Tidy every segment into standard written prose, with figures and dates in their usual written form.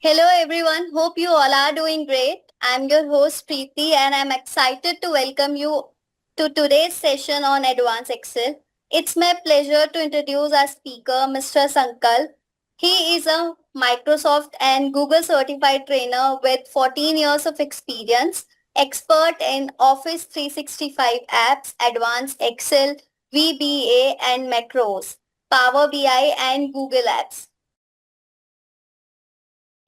Hello everyone, hope you all are doing great. I'm your host Preeti and I'm excited to welcome you to today's session on Advanced Excel. It's my pleasure to introduce our speaker, Mr. Sankal. He is a Microsoft and Google certified trainer with 14 years of experience, expert in Office 365 apps, Advanced Excel, VBA and macros, Power BI and Google Apps.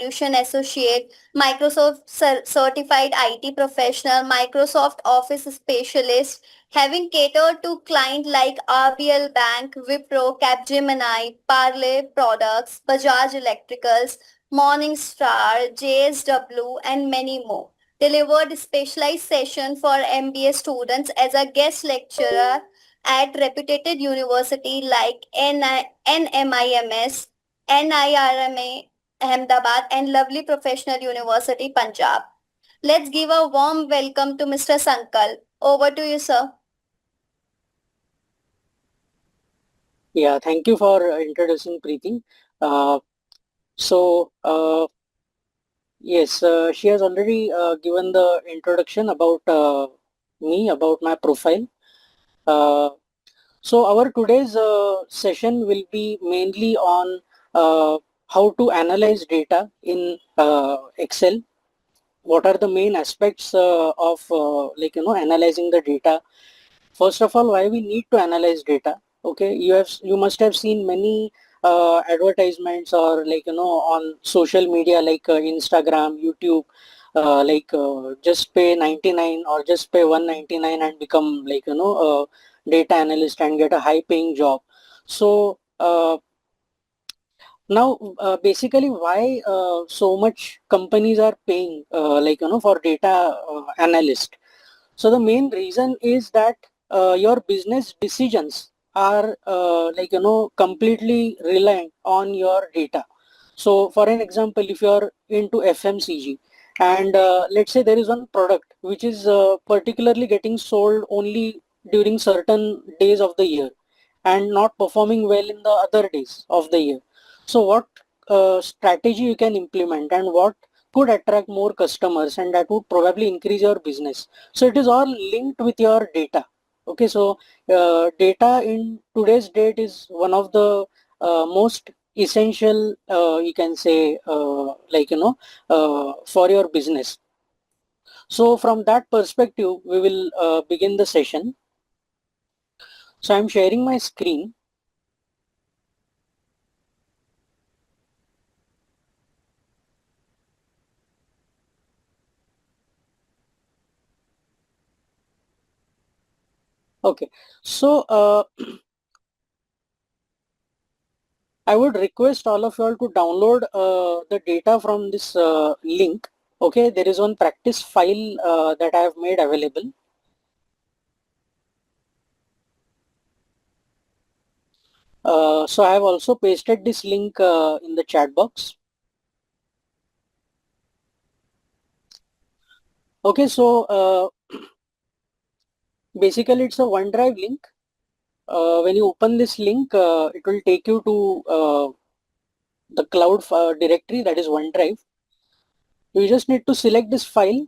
Solution Associate, Microsoft Certified IT Professional, Microsoft Office Specialist, having catered to clients like RBL Bank, Wipro, Capgemini, Parley Products, Bajaj Electricals, Morningstar, JSW, and many more. Delivered specialized session for MBA students as a guest lecturer at reputed university like NMIMS, NIRMA, Ahmedabad and lovely professional university, Punjab. Let's give a warm welcome to Mr. Sankal. Over to you, sir. Yeah, thank you for introducing Preeti. Uh, so, yes, she has already given the introduction about me, about my profile. Uh, so, our today's session will be mainly on how to analyze data in Excel. What are the main aspects of analyzing the data? First of all, why we need to analyze data? Okay, you must have seen many advertisements or on social media like Instagram, YouTube, just pay 99 or just pay 199 and become a data analyst and get a high paying job. So now basically why so much companies are paying for data analyst. So the main reason is that your business decisions are completely reliant on your data. So for an example, if you are into FMCG and let's say there is one product which is particularly getting sold only during certain days of the year and not performing well in the other days of the year. So what strategy you can implement and what could attract more customers and that would probably increase your business. So it is all linked with your data. Okay, so data in today's date is one of the most essential, you can say, for your business. So from that perspective, we will begin the session. So I'm sharing my screen. Okay, so I would request all of you all to download the data from this link. Okay, there is one practice file that I have made available. So I have also pasted this link in the chat box. Okay, so basically it's a OneDrive link. When you open this link, it will take you to the cloud directory, that is OneDrive. You just need to select this file.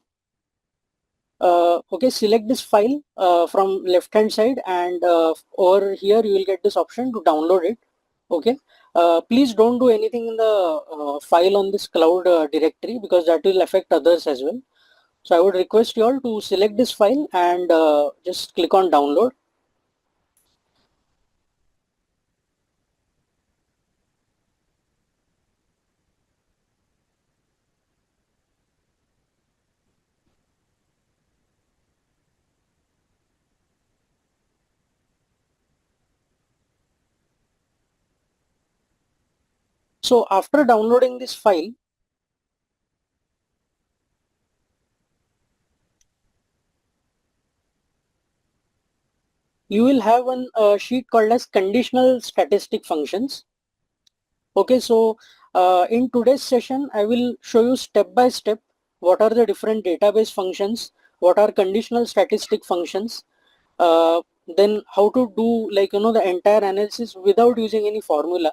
Okay, select this file from left hand side and over here you will get this option to download it. Okay, please don't do anything in the file on this cloud directory because that will affect others as well. So I would request you all to select this file and just click on download. So after downloading this file, you will have one sheet called as conditional statistic functions. Okay, so in today's session, I will show you step by step what are the different database functions, what are conditional statistic functions, then how to do the entire analysis without using any formula.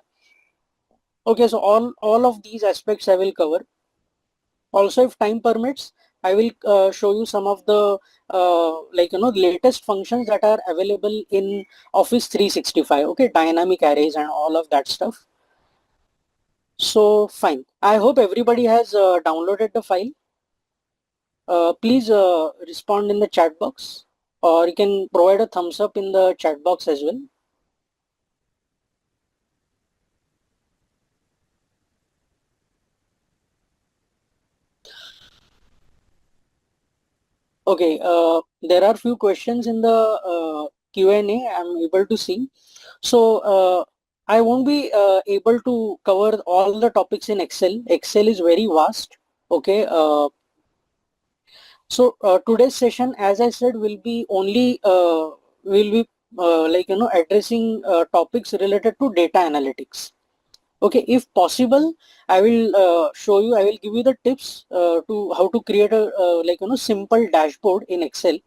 Okay, so all of these aspects I will cover. Also, if time permits, I will show you some of the latest functions that are available in Office 365. Okay, dynamic arrays and all of that stuff. So fine. I hope everybody has downloaded the file. Please respond in the chat box, or you can provide a thumbs up in the chat box as well. Okay, there are few questions in the Q&A I'm able to see. So I won't be able to cover all the topics in Excel. Excel is very vast. Okay. So today's session, as I said, will be only addressing topics related to data analytics. Okay, if possible, I will show you. I will give you the tips to how to create a simple dashboard in Excel.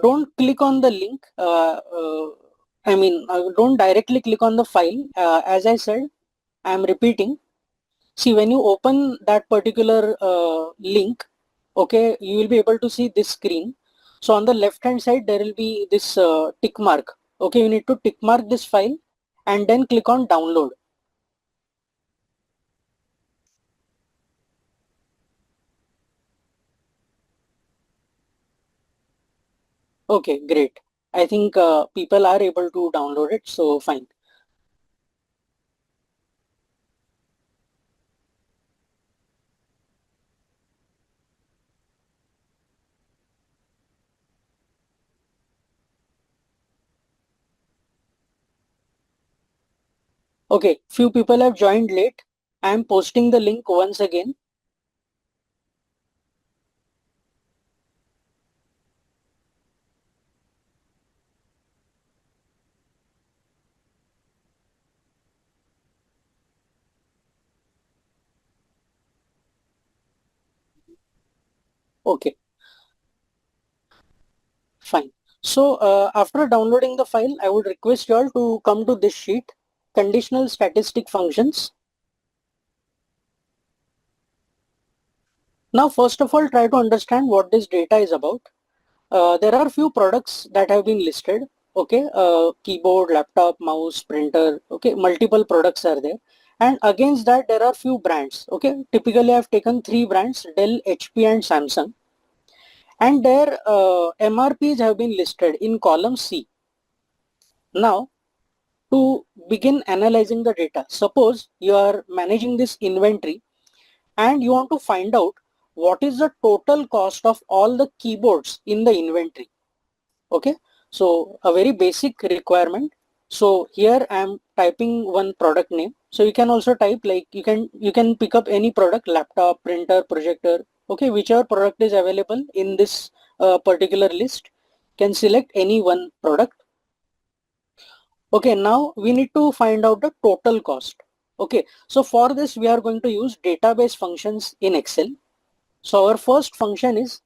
Don't click on the link. Don't directly click on the file. As I said, I am repeating. See, when you open that particular link, okay, you will be able to see this screen. So on the left hand side, there will be this tick mark. Okay, you need to tick mark this file and then click on download. Okay, great. I think people are able to download it, so fine. Okay, few people have joined late. I am posting the link once again. Okay, fine. So after downloading the file, I would request you all to come to this sheet, conditional statistic functions. Now, first of all, try to understand what this data is about. There are few products that have been listed. Okay, keyboard, laptop, mouse, printer. Okay, multiple products are there. And against that, there are few brands. Okay, typically I've taken 3 brands, Dell, HP and Samsung. And their MRPs have been listed in column C. Now, to begin analyzing the data, suppose you are managing this inventory and you want to find out what is the total cost of all the keyboards in the inventory. Okay, so a very basic requirement. So here I am typing one product name. So you can also type, like, you can pick up any product, laptop, printer, projector. Okay, whichever product is available in this particular list, can select any one product. Okay, now we need to find out the total cost. Okay, so for this we are going to use database functions in Excel. So our first function is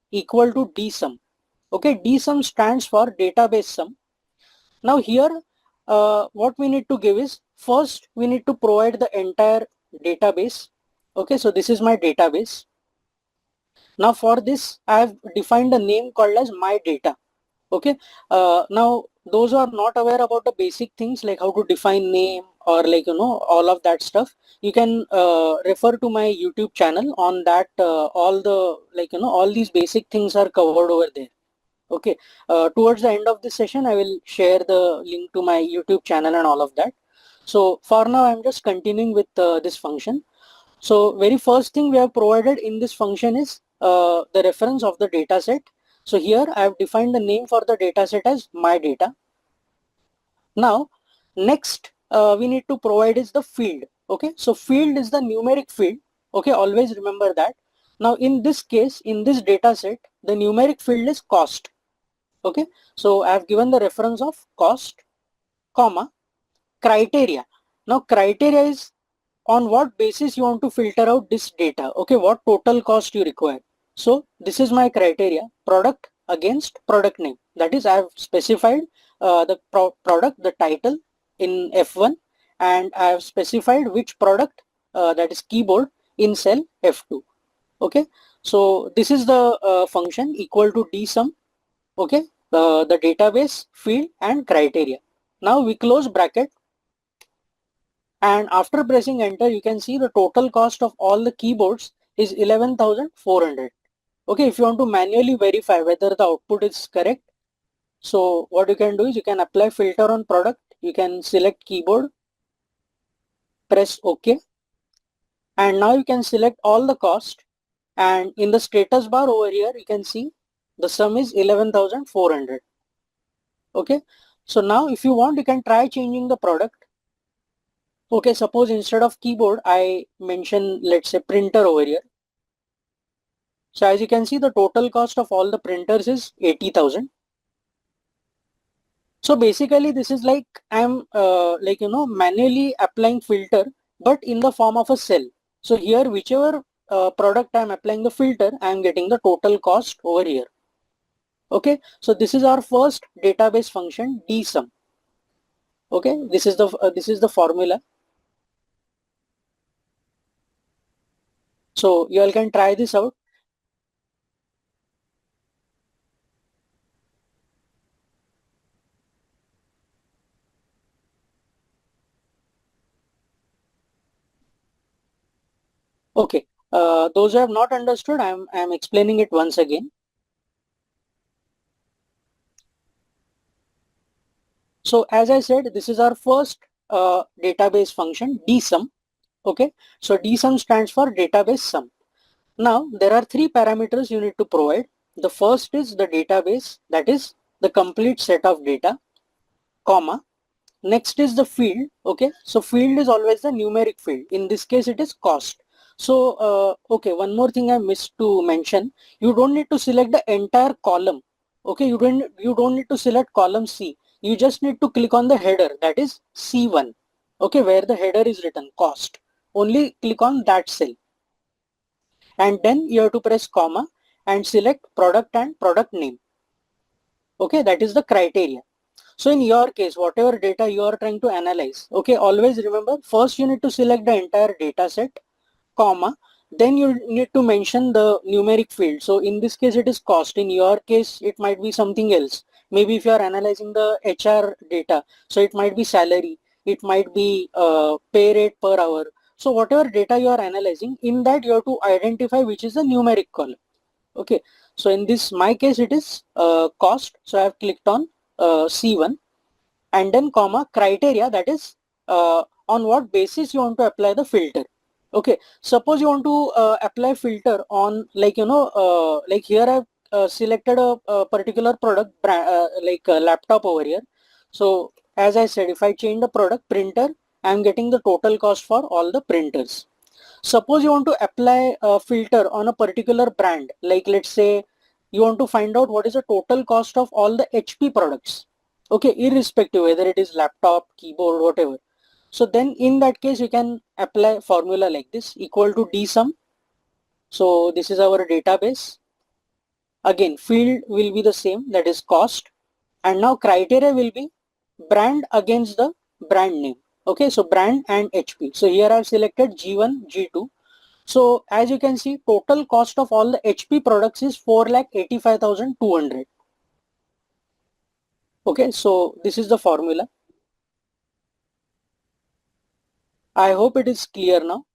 equal to DSUM. Okay, DSUM stands for database sum. Now here what we need to give is, first we need to provide the entire database. Okay, so this is my database. Now for this I have defined a name called as my data. Okay, now those who are not aware about the basic things like how to define name or all of that stuff, you can refer to my YouTube channel. On that all the all these basic things are covered over there. Okay, towards the end of this session I will share the link to my YouTube channel and all of that. So for now I'm just continuing with this function. So very first thing we have provided in this function is the reference of the data set. So here I have defined the name for the data set as my data. Now next we need to provide is the field. Okay, so field is the numeric field. Okay, always remember that. Now in this case, in this data set, the numeric field is cost. Okay, so I have given the reference of cost, comma, criteria. Now criteria is on what basis you want to filter out this data. Okay, what total cost you require. So this is my criteria, product against product name. That is, I have specified the product, the title in F1, and I have specified which product, that is keyboard, in cell F2. Okay, so this is the function equal to DSUM. Okay, the database, field, and criteria. Now we close bracket, and after pressing enter, you can see the total cost of all the keyboards is 11,400. Okay, if you want to manually verify whether the output is correct, so what you can do is you can apply filter on product, you can select keyboard, press OK, and now you can select all the cost, and in the status bar over here you can see the sum is 11,400. Okay, so now if you want, you can try changing the product. Okay, suppose instead of keyboard I mention, let's say, printer over here. So as you can see, the total cost of all the printers is 80,000. So basically this is like I'm manually applying filter, but in the form of a cell. So here whichever product I'm applying the filter, I'm getting the total cost over here. Okay, so this is our first database function, DSUM. Okay, this is the formula. So you all can try this out. Okay, those who have not understood, I'm explaining it once again. So as I said, this is our first database function, DSUM. Okay, so DSUM stands for database sum. Now there are three parameters you need to provide. The first is the database, that is the complete set of data, comma. Next is the field. Okay, so field is always the numeric field. In this case it is cost. So okay, one more thing I missed to mention, you don't need to select the entire column. Okay, you don't need to select column C. You just need to click on the header, that is C1. Okay, where the header is written cost. Only click on that cell, and then you have to press comma and select product and product name. Okay, that is the criteria. So in your case, whatever data you are trying to analyze, okay, always remember, first you need to select the entire data set, comma, then you need to mention the numeric field. So in this case it is cost. In your case it might be something else. Maybe if you are analyzing the HR data, so it might be salary, it might be pay rate per hour. So whatever data you are analyzing, in that you have to identify which is the numeric column. Okay, so in this my case it is cost, so I have clicked on C1, and then comma criteria, that is on what basis you want to apply the filter. Okay, suppose you want to apply filter on, like like here I've selected a particular product like a laptop over here. So as I said, if I change the product printer, I'm getting the total cost for all the printers. Suppose you want to apply a filter on a particular brand, like let's say you want to find out what is the total cost of all the HP products. Okay, irrespective whether it is laptop, keyboard, whatever. So then in that case you can apply formula like this, equal to DSUM. So this is our database. Again, field will be the same, that is cost. And now criteria will be brand against the brand name. Okay, so brand and HP. So here I have selected G1, G2. So as you can see, total cost of all the HP products is 4,85,200. Okay, so this is the formula. I hope it is clear now.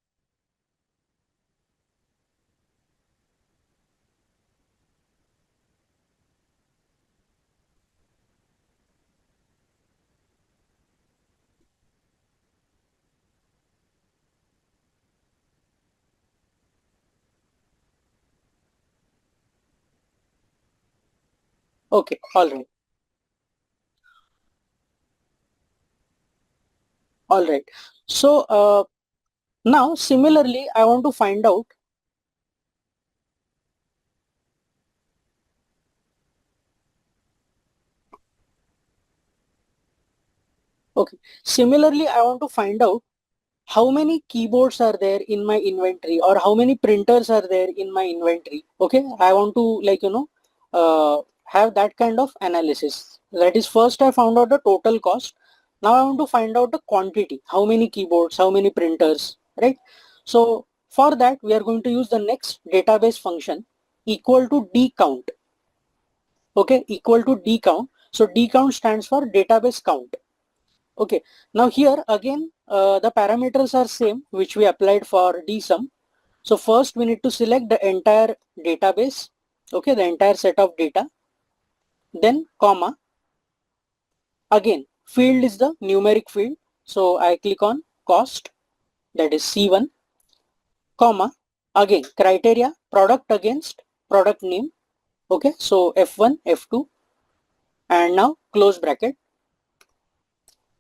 Okay, all right. All right. So now similarly, I want to find out. Okay. Similarly, I want to find out how many keyboards are there in my inventory, or how many printers are there in my inventory. Okay. I want to, like, have that kind of analysis. That is, first I found out the total cost. Now I want to find out the quantity, how many keyboards, how many printers, right? So for that we are going to use the next database function equal to DCOUNT. Okay, equal to DCOUNT. So DCOUNT stands for database count. Okay, now here again the parameters are same which we applied for DSUM. So first we need to select the entire database, okay, the entire set of data, then comma, again field is the numeric field, so I click on cost, that is C1, comma, again criteria product against product name, okay, so F1, F2, and now close bracket.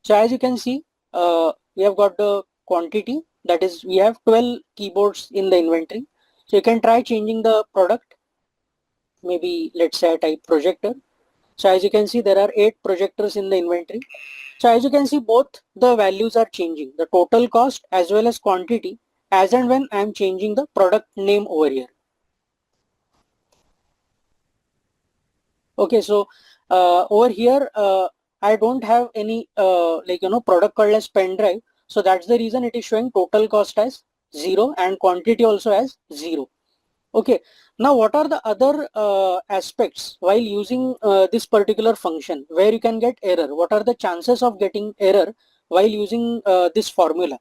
So as you can see, we have got the quantity, that is we have 12 keyboards in the inventory. So you can try changing the product, maybe let's say I type projector. So as you can see, there are 8 projectors in the inventory. So as you can see, both the values are changing, the total cost as well as quantity, as and when I am changing the product name over here. Okay, so over here I don't have any product called as pen drive. So that's the reason it is showing total cost as 0 and quantity also as 0. Okay, now what are the other aspects while using this particular function where you can get error? What are the chances of getting error while using this formula?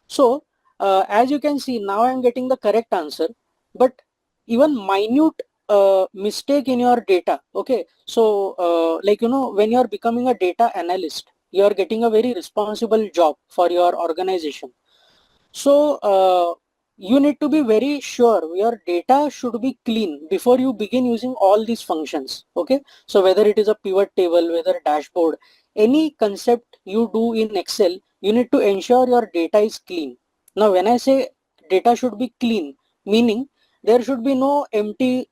So as you can see, now I am getting the correct answer, but even minute mistake in your data. Okay, so when you are becoming a data analyst, you are getting a very responsible job for your organization. So you need to be very sure your data should be clean before you begin using all these functions. Okay, so whether it is a pivot table, whether dashboard, any concept you do in Excel, you need to ensure your data is clean. Now when I say data should be clean, meaning there should be no empty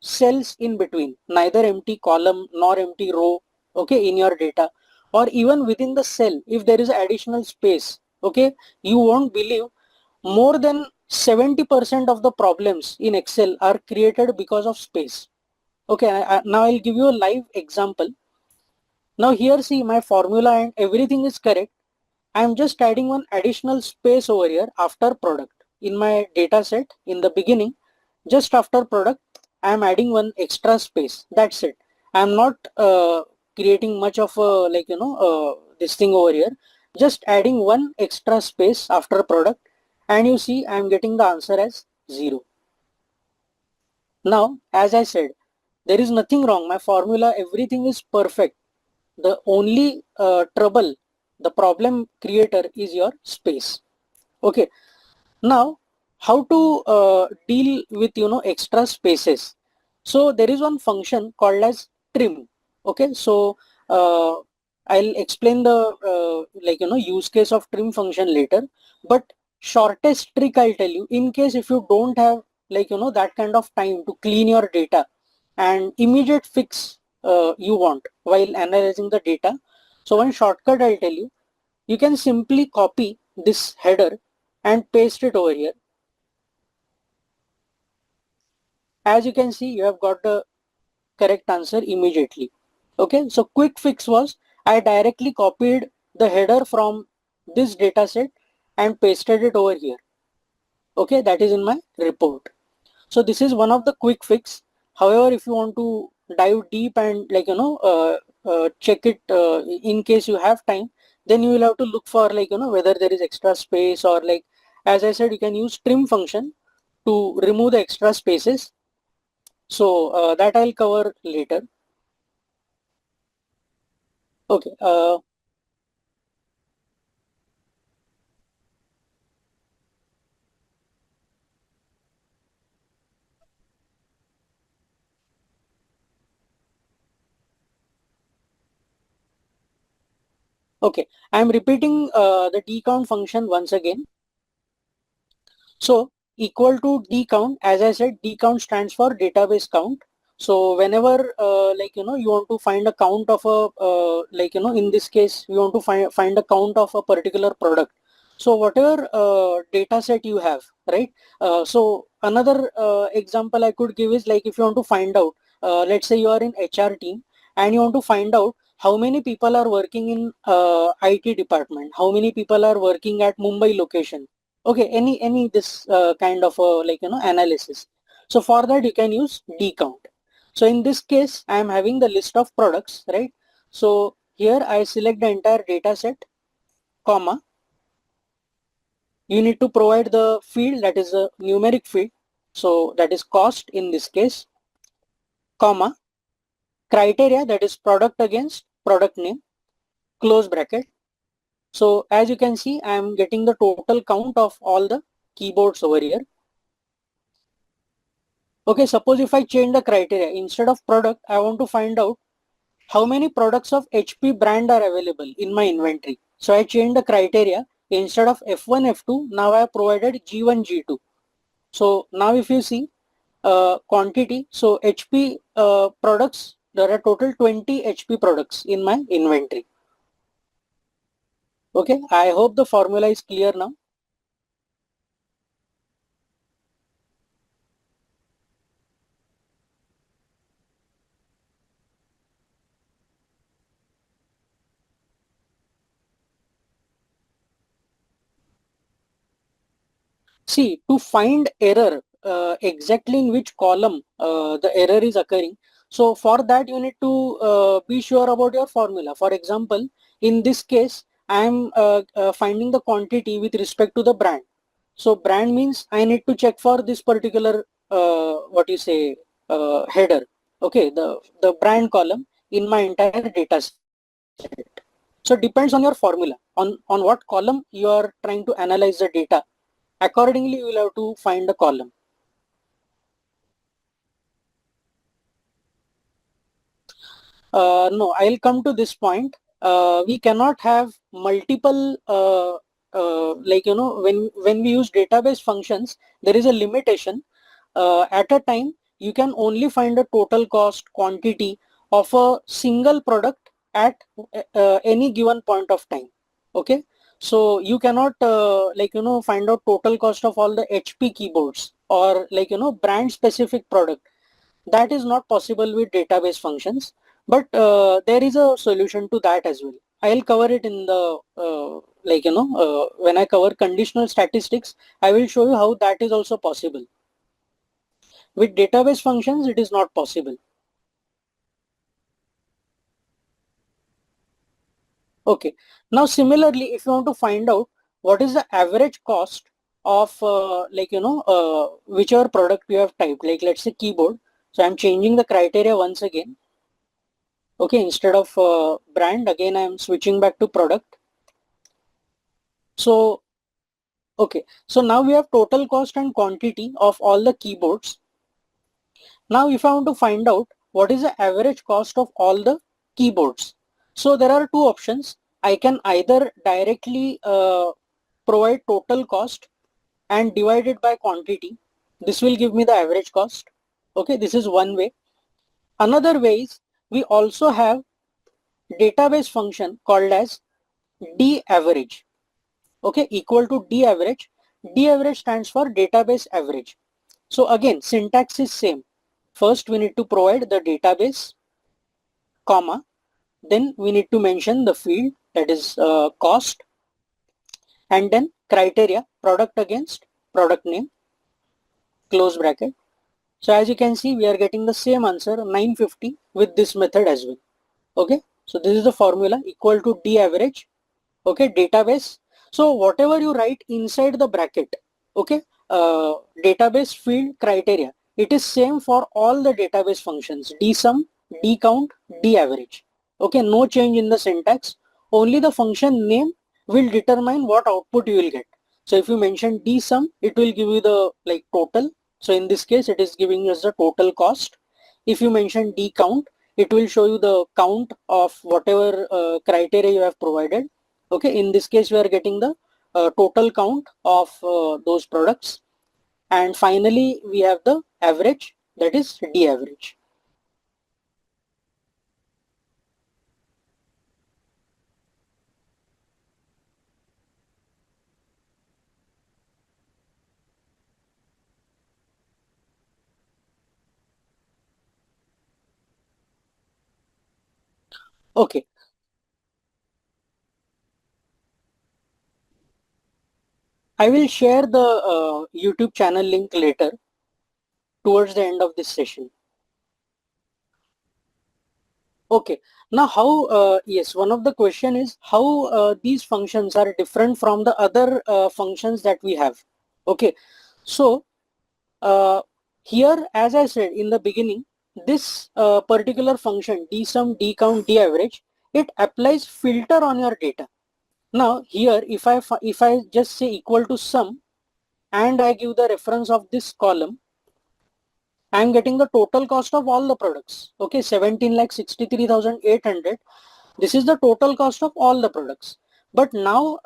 cells in between, neither empty column nor empty row, okay, in your data, or even within the cell if there is additional space. Okay, you won't believe, more than 70% of the problems in Excel are created because of space. Okay, now I'll give you a live example. Now here see, my formula and everything is correct. I'm just adding one additional space over here after product. In my data set in the beginning, just after product, I'm adding one extra space. That's it. I'm not creating much of a this thing over here. Just adding one extra space after product, and you see I'm getting the answer as 0. Now as I said, there is nothing wrong. My formula, everything is perfect. The only trouble, the problem creator is your space. Okay, now how to deal with extra spaces? So there is one function called as trim. Okay, so I'll explain the use case of trim function later, but shortest trick I'll tell you, in case if you don't have that kind of time to clean your data and immediate fix you want while analyzing the data. So one shortcut I'll tell you, you can simply copy this header and paste it over here. As you can see, you have got the correct answer immediately. Okay, so quick fix was I directly copied the header from this data set and pasted it over here. Okay, that is in my report. So this is one of the quick fix. However, if you want to dive deep and check it in case you have time, then you will have to look for whether there is extra space, or as I said, you can use trim function to remove the extra spaces. So that I'll cover later. Okay. Okay, I'm repeating the DCOUNT function once again. So equal to DCOUNT, as I said, DCOUNT stands for database count. So whenever you want to find a count of a in this case you want to find a count of a particular product. So whatever data set you have, right? So another example I could give is, like, if you want to find out, let's say you are in HR team and you want to find out how many people are working in IT department, how many people are working at Mumbai location. Okay, any this kind of analysis. So for that you can use DCOUNT. So in this case I am having the list of products, right? So here I select the entire data set, comma, you need to provide the field that is a numeric field, so that is cost in this case, comma, criteria that is product against product name, close bracket. So as you can see, I am getting the total count of all the keyboards over here. Okay, suppose if I change the criteria, instead of product, I want to find out how many products of HP brand are available in my inventory. So I change the criteria, instead of F1, F2, now I have provided G1, G2. So now if you see quantity, so HP products, there are total 20 HP products in my inventory. Okay, I hope the formula is clear now. See, to find error exactly in which column the error is occurring. So for that you need to be sure about your formula. For example, in this case, I am finding the quantity with respect to the brand. So brand means I need to check for this particular header. Okay, the brand column in my entire data set. So depends on your formula, on what column you are trying to analyze the data. Accordingly, you will have to find a column. No, I'll come to this point. We cannot have multiple, when we use database functions, there is a limitation. At a time, you can only find a total cost quantity of a single product at any given point of time. Okay. So you cannot find out total cost of all the HP keyboards or brand specific product. That is not possible with database functions, but there is a solution to that as well. I'll cover it in the when I cover conditional statistics, I will show you how that is also possible. With database functions, it is not possible. Okay. Now similarly, if you want to find out what is the average cost of whichever product you have typed, like let's say keyboard. So I'm changing the criteria once again. Okay, instead of brand, again I am switching back to product. So okay, so now we have total cost and quantity of all the keyboards. Now if I want to find out what is the average cost of all the keyboards, so there are two options. I can either directly provide total cost and divide it by quantity. This will give me the average cost. Okay, this is one way. Another way is we also have database function called as DAVERAGE. Okay, equal to DAVERAGE. DAVERAGE stands for database average. So again, syntax is same. First we need to provide the database, comma, then we need to mention the field, that is cost, and then criteria, product against product name, close bracket. So as you can see, we are getting the same answer 950 with this method as well. Okay, so this is the formula, equal to DAVERAGE. Okay, database. So whatever you write inside the bracket, okay, database field criteria, it is same for all the database functions, DSUM, DCOUNT, DAVERAGE. Okay, no change in the syntax. Only the function name will determine what output you will get. So if you mention DSUM, it will give you the total. So in this case, it is giving us the total cost. If you mention DCOUNT, it will show you the count of whatever criteria you have provided. Okay, in this case we are getting the total count of those products, and finally we have the average, that is DAVERAGE. Okay. I will share the YouTube channel link later towards the end of this session. Okay. Now how, yes, one of the question is how these functions are different from the other functions that we have. Okay. So uh, here, as I said in the beginning, this particular function DSUM, DCOUNT, DAVERAGE, it applies filter on your data. Now here, if I just say equal to sum and I give the reference of this column, I am getting the total cost of all the products. Okay, 17,63,800. This is the total cost of all the products. But now,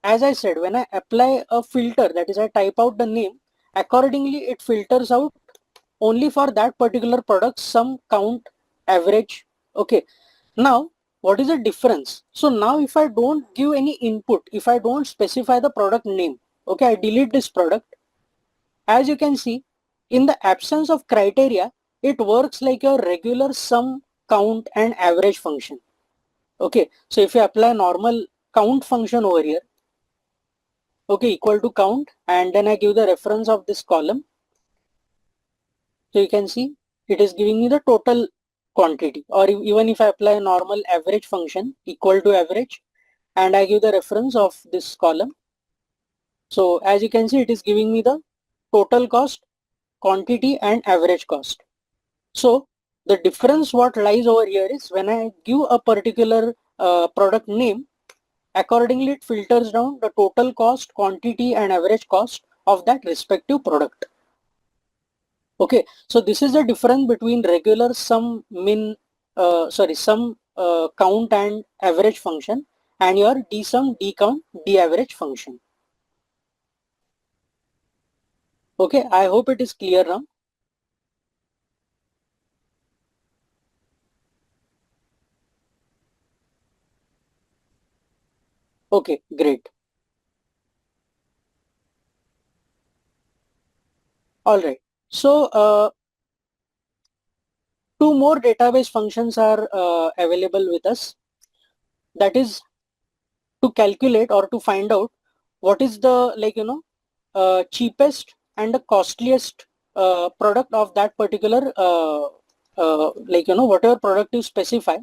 as I said, when I apply a filter, that is I type out the name, accordingly it filters out only for that particular product, sum, count, average. Okay. Now, what is the difference? So now if I don't give any input, if I don't specify the product name, okay, I delete this product. As you can see, in the absence of criteria, it works like a regular sum, count and average function. Okay, so if you apply normal count function over here, okay, equal to count, and then I give the reference of this column. So you can see it is giving me the total quantity, or even if I apply a normal average function equal to average and I give the reference of this column. So as you can see, it is giving me the total cost, quantity and average cost. So the difference what lies over here is when I give a particular product name, accordingly it filters down the total cost, quantity and average cost of that respective product. Okay, so this is the difference between regular sum sum count and average function and your dsum, dcount, daverage function. Okay, I hope it is clear now. Okay, great. All right. So two more database functions are available with us. That is to calculate or to find out what is the cheapest and the costliest product of that particular whatever product you specify.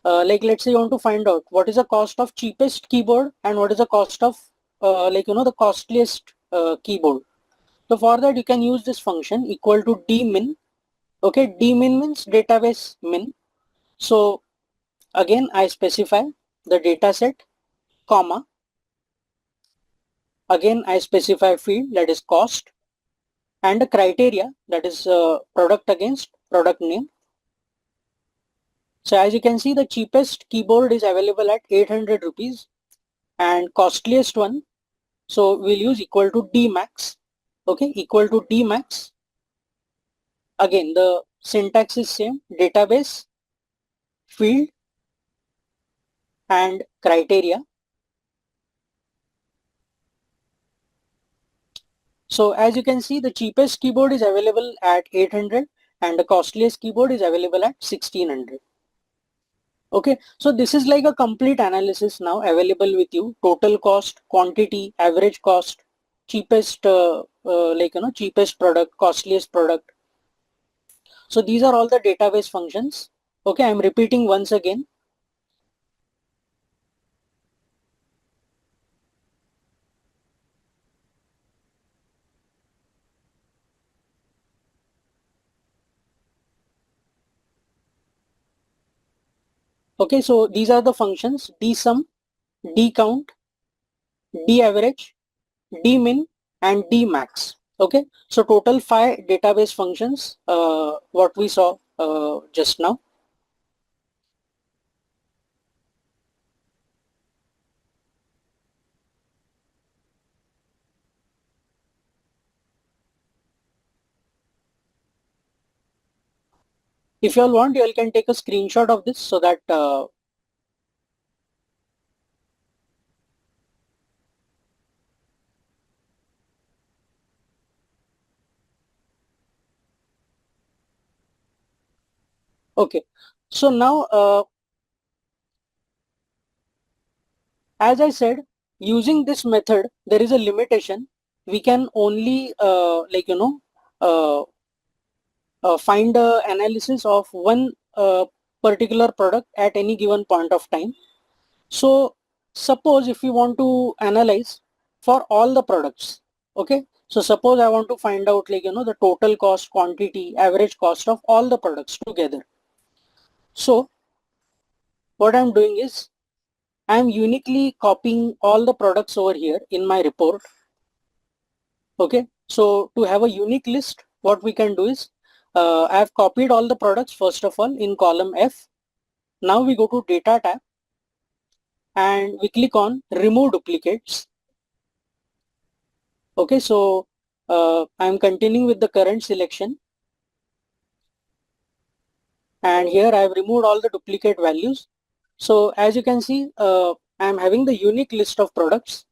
Like let's say you want to find out what is the cost of cheapest keyboard and what is the cost of the costliest keyboard. So for that you can use this function equal to DMIN. Okay, DMIN means database min. So again I specify the data set, comma, again I specify field, that is cost, and the criteria, that is product against product name. So as you can see, the cheapest keyboard is available at 800 rupees and costliest one, so we'll use equal to DMAX. Okay, equal to DMAX. Again the syntax is same, database, field and criteria. So as you can see, the cheapest keyboard is available at 800 and the costliest keyboard is available at 1600. Okay, so this is like a complete analysis now available with you: total cost, quantity, average cost, cheapest cheapest product, costliest product. So these are all the database functions. Okay, I'm repeating once again. Okay, so these are the functions: dsum, dcount, daverage, dmin and dmax. Okay, so total 5 database functions what we saw just now. If you all want, you all can take a screenshot of this so that okay. So now as I said, using this method, there is a limitation. We can only uh, find a analysis of one particular product at any given point of time. So suppose if we want to analyze for all the products, okay, so suppose I want to find out the total cost, quantity, average cost of all the products together. So what I'm doing is I'm uniquely copying all the products over here in my report. Okay, so to have a unique list, what we can do is I have copied all the products first of all in column F. Now we go to data tab and we click on remove duplicates. Okay, so I'm continuing with the current selection, and here I have removed all the duplicate values. So as you can see, I'm having the unique list of products.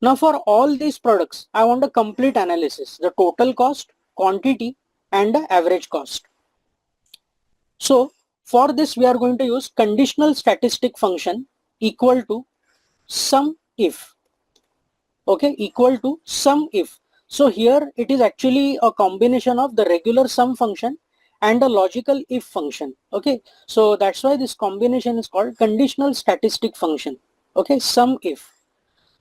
Now for all these products, I want a complete analysis, the total cost, quantity, and the average cost. So for this, we are going to use conditional statistic function equal to SUMIF. Okay, equal to SUMIF. So here it is actually a combination of the regular sum function and a logical if function. Okay, so that's why this combination is called conditional statistic function. Okay, SUMIF.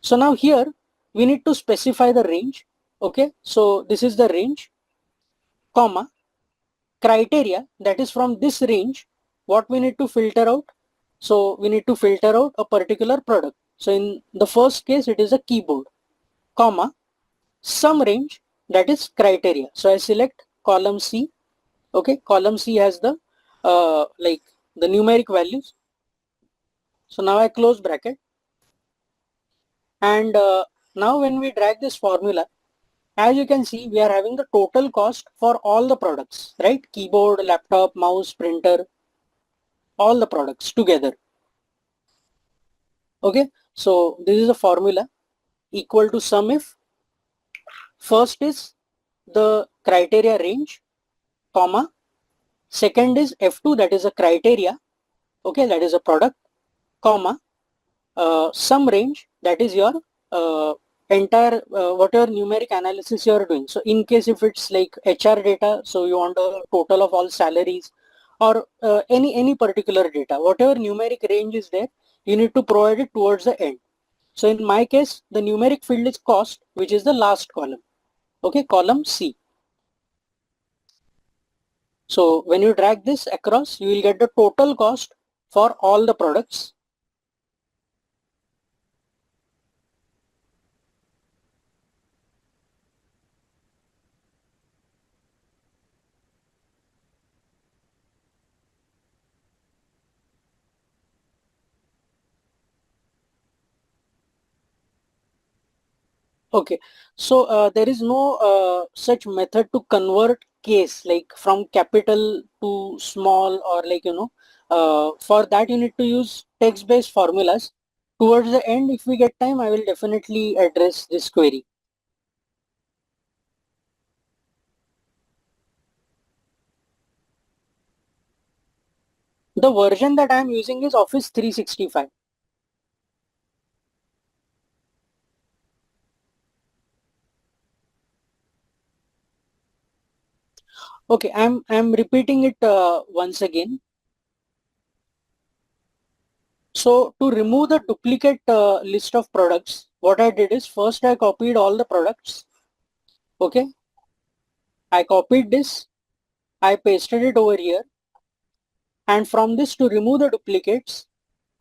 So now here we need to specify the range. Okay, so this is the range, comma, criteria, that is from this range what we need to filter out. So we need to filter out a particular product. So in the first case it is a keyboard, comma, some range, that is criteria. So I select column C. Okay, column C has the the numeric values. So now I close bracket, and now when we drag this formula, as you can see, we are having the total cost for all the products, right? Keyboard, laptop, mouse, printer, all the products together. Okay, so this is a formula equal to SUMIF. First is the criteria range, comma, second is F2, that is a criteria, okay, that is a product, comma, some range, that is your entire whatever numeric analysis you are doing. So in case if it's like HR data, so you want a total of all salaries, or any particular data, whatever numeric range is there, you need to provide it towards the end. So in my case, the numeric field is cost, which is the last column. Okay, column C. So when you drag this across, you will get the total cost for all the products. Okay, so there is no such method to convert case like from capital to small, or for that you need to use text-based formulas. Towards the end, if we get time, I will definitely address this query. The version that I am using is Office 365. Okay, I'm repeating it once again. So to remove the duplicate list of products, what I did is first I copied all the products. Okay, I copied this, I pasted it over here, and from this, to remove the duplicates,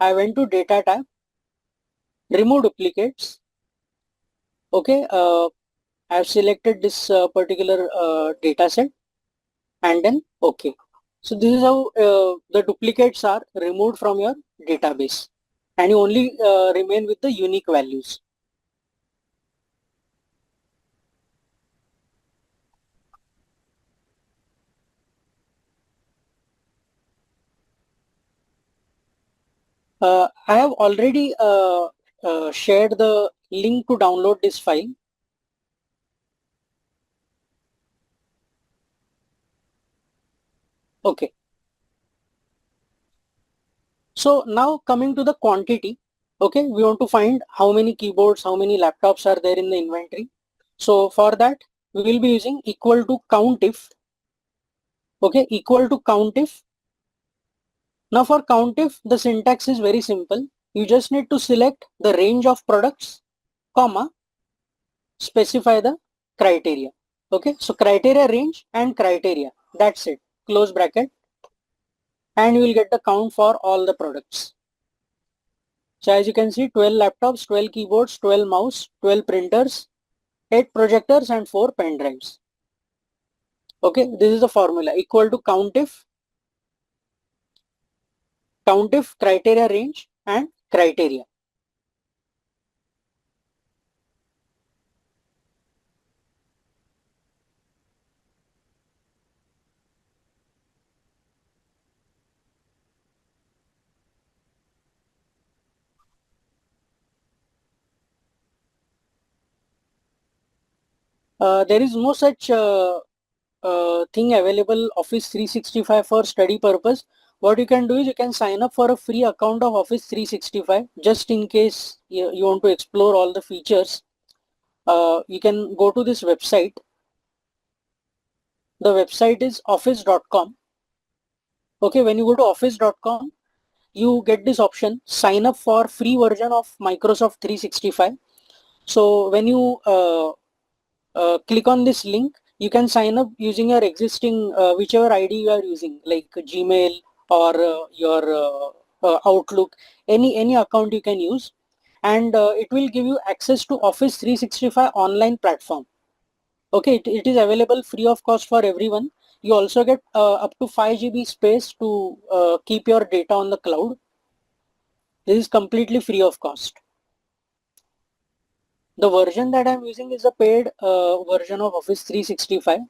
I went to data tab, remove duplicates. Okay, I've selected this particular data set, and then okay. So this is how the duplicates are removed from your database, and you only remain with the unique values. I have already shared the link to download this file. Okay. So now coming to the quantity. Okay, we want to find how many keyboards, how many laptops are there in the inventory. So for that, we will be using equal to COUNTIF. Okay, equal to COUNTIF. Now for COUNTIF, the syntax is very simple. You just need to select the range of products, comma, specify the criteria. Okay, so criteria range and criteria. That's it. Close bracket. And you will get the count for all the products. So as you can see, 12 laptops, 12 keyboards, 12 mouse, 12 printers, 8 projectors and 4 pen drives. Okay, this is the formula equal to COUNTIF, COUNTIF criteria range and criteria. There is no such thing available Office 365 for study purpose. What you can do is you can sign up for a free account of Office 365 just in case you want to explore all the features. You can go to this website. The website is office.com. Okay, when you go to office.com, you get this option, sign up for free version of Microsoft 365. So when you click on this link, you can sign up using your existing whichever ID you are using, like Gmail or your Outlook, any account you can use, and it will give you access to Office 365 online platform. Okay, it is available free of cost for everyone. You also get up to 5 GB space to keep your data on the cloud. This is completely free of cost. The version that I'm using is a paid version of Office 365.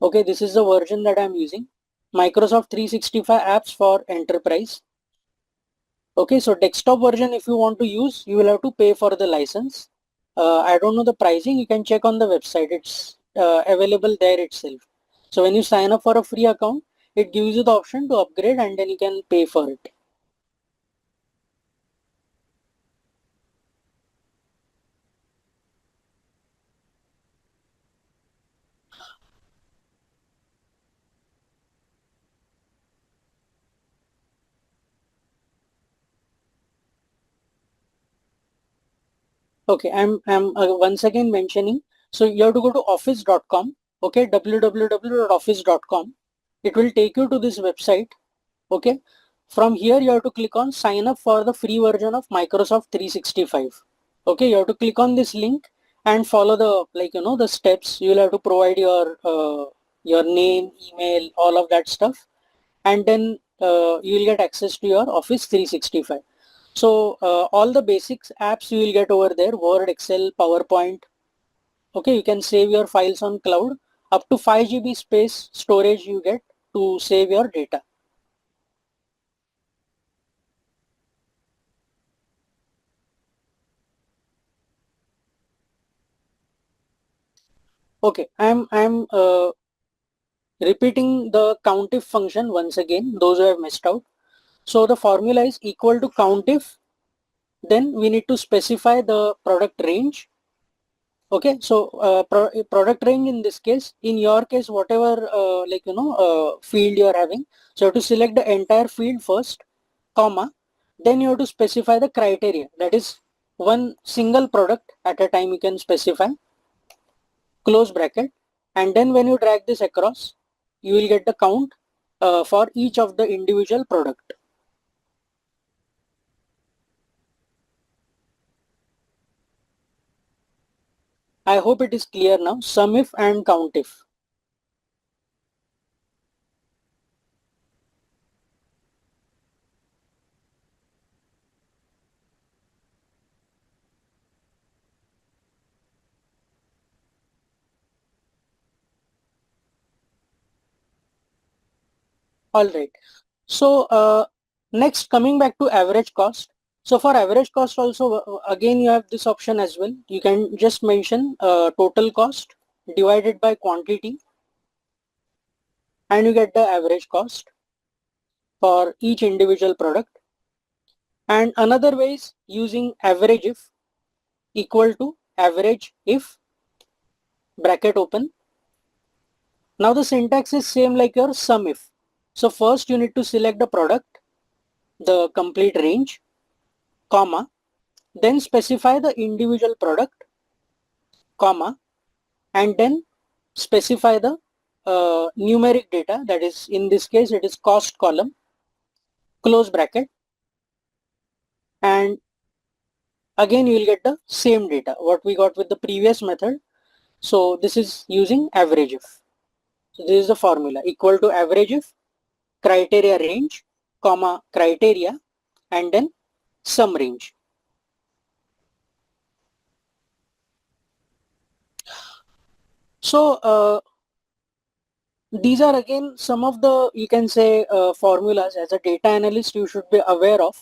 Okay, this is the version that I'm using. Microsoft 365 apps for enterprise. Okay, so desktop version, if you want to use, you will have to pay for the license. I don't know the pricing. You can check on the website. It's available there itself. So when you sign up for a free account, it gives you the option to upgrade and then you can pay for it. Okay, I'm once again mentioning. So you have to go to office.com. Okay, www.office.com. It will take you to this website. Okay, from here you have to click on sign up for the free version of Microsoft 365. Okay, you have to click on this link and follow the the steps. You will have to provide your name, email, all of that stuff, and then you will get access to your Office 365. So all the basics apps you will get over there: Word, Excel, PowerPoint. Okay, you can save your files on cloud. Up to 5 GB space storage you get to save your data. Okay, I'm repeating the COUNTIF function once again, those who have missed out. So the formula is equal to COUNTIF. Then we need to specify the product range. Okay, so product range in this case, in your case, whatever field you are having. So you have to select the entire field first, comma. Then you have to specify the criteria. That is one single product at a time you can specify. Close bracket, and then when you drag this across, you will get the count for each of the individual product. I hope it is clear now. SUMIF and COUNTIF. All right. So next, coming back to average cost. So for average cost also, again you have this option as well. You can just mention total cost divided by quantity, and you get the average cost for each individual product. And another way is using average if equal to average if bracket open. Now the syntax is same like your SUMIF. So first you need to select the product, the complete range, comma, then specify the individual product, comma, and then specify the numeric data, that is in this case it is cost column, close bracket, and again you will get the same data what we got with the previous method. So this is using average if. So this is the formula, equal to average if criteria range, comma, criteria, and then sum range. So these are again some of the, you can say, formulas as a data analyst you should be aware of.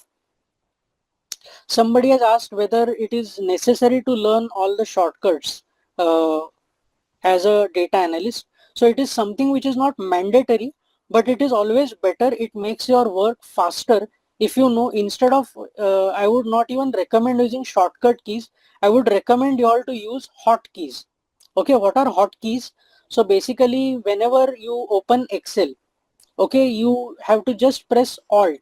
Somebody has asked whether it is necessary to learn all the shortcuts as a data analyst. So it is something which is not mandatory, but it is always better. It makes your work faster. If you know, instead of, I would not even recommend using shortcut keys. I would recommend you all to use hotkeys. Okay, what are hotkeys? So basically, whenever you open Excel, okay, you have to just press Alt.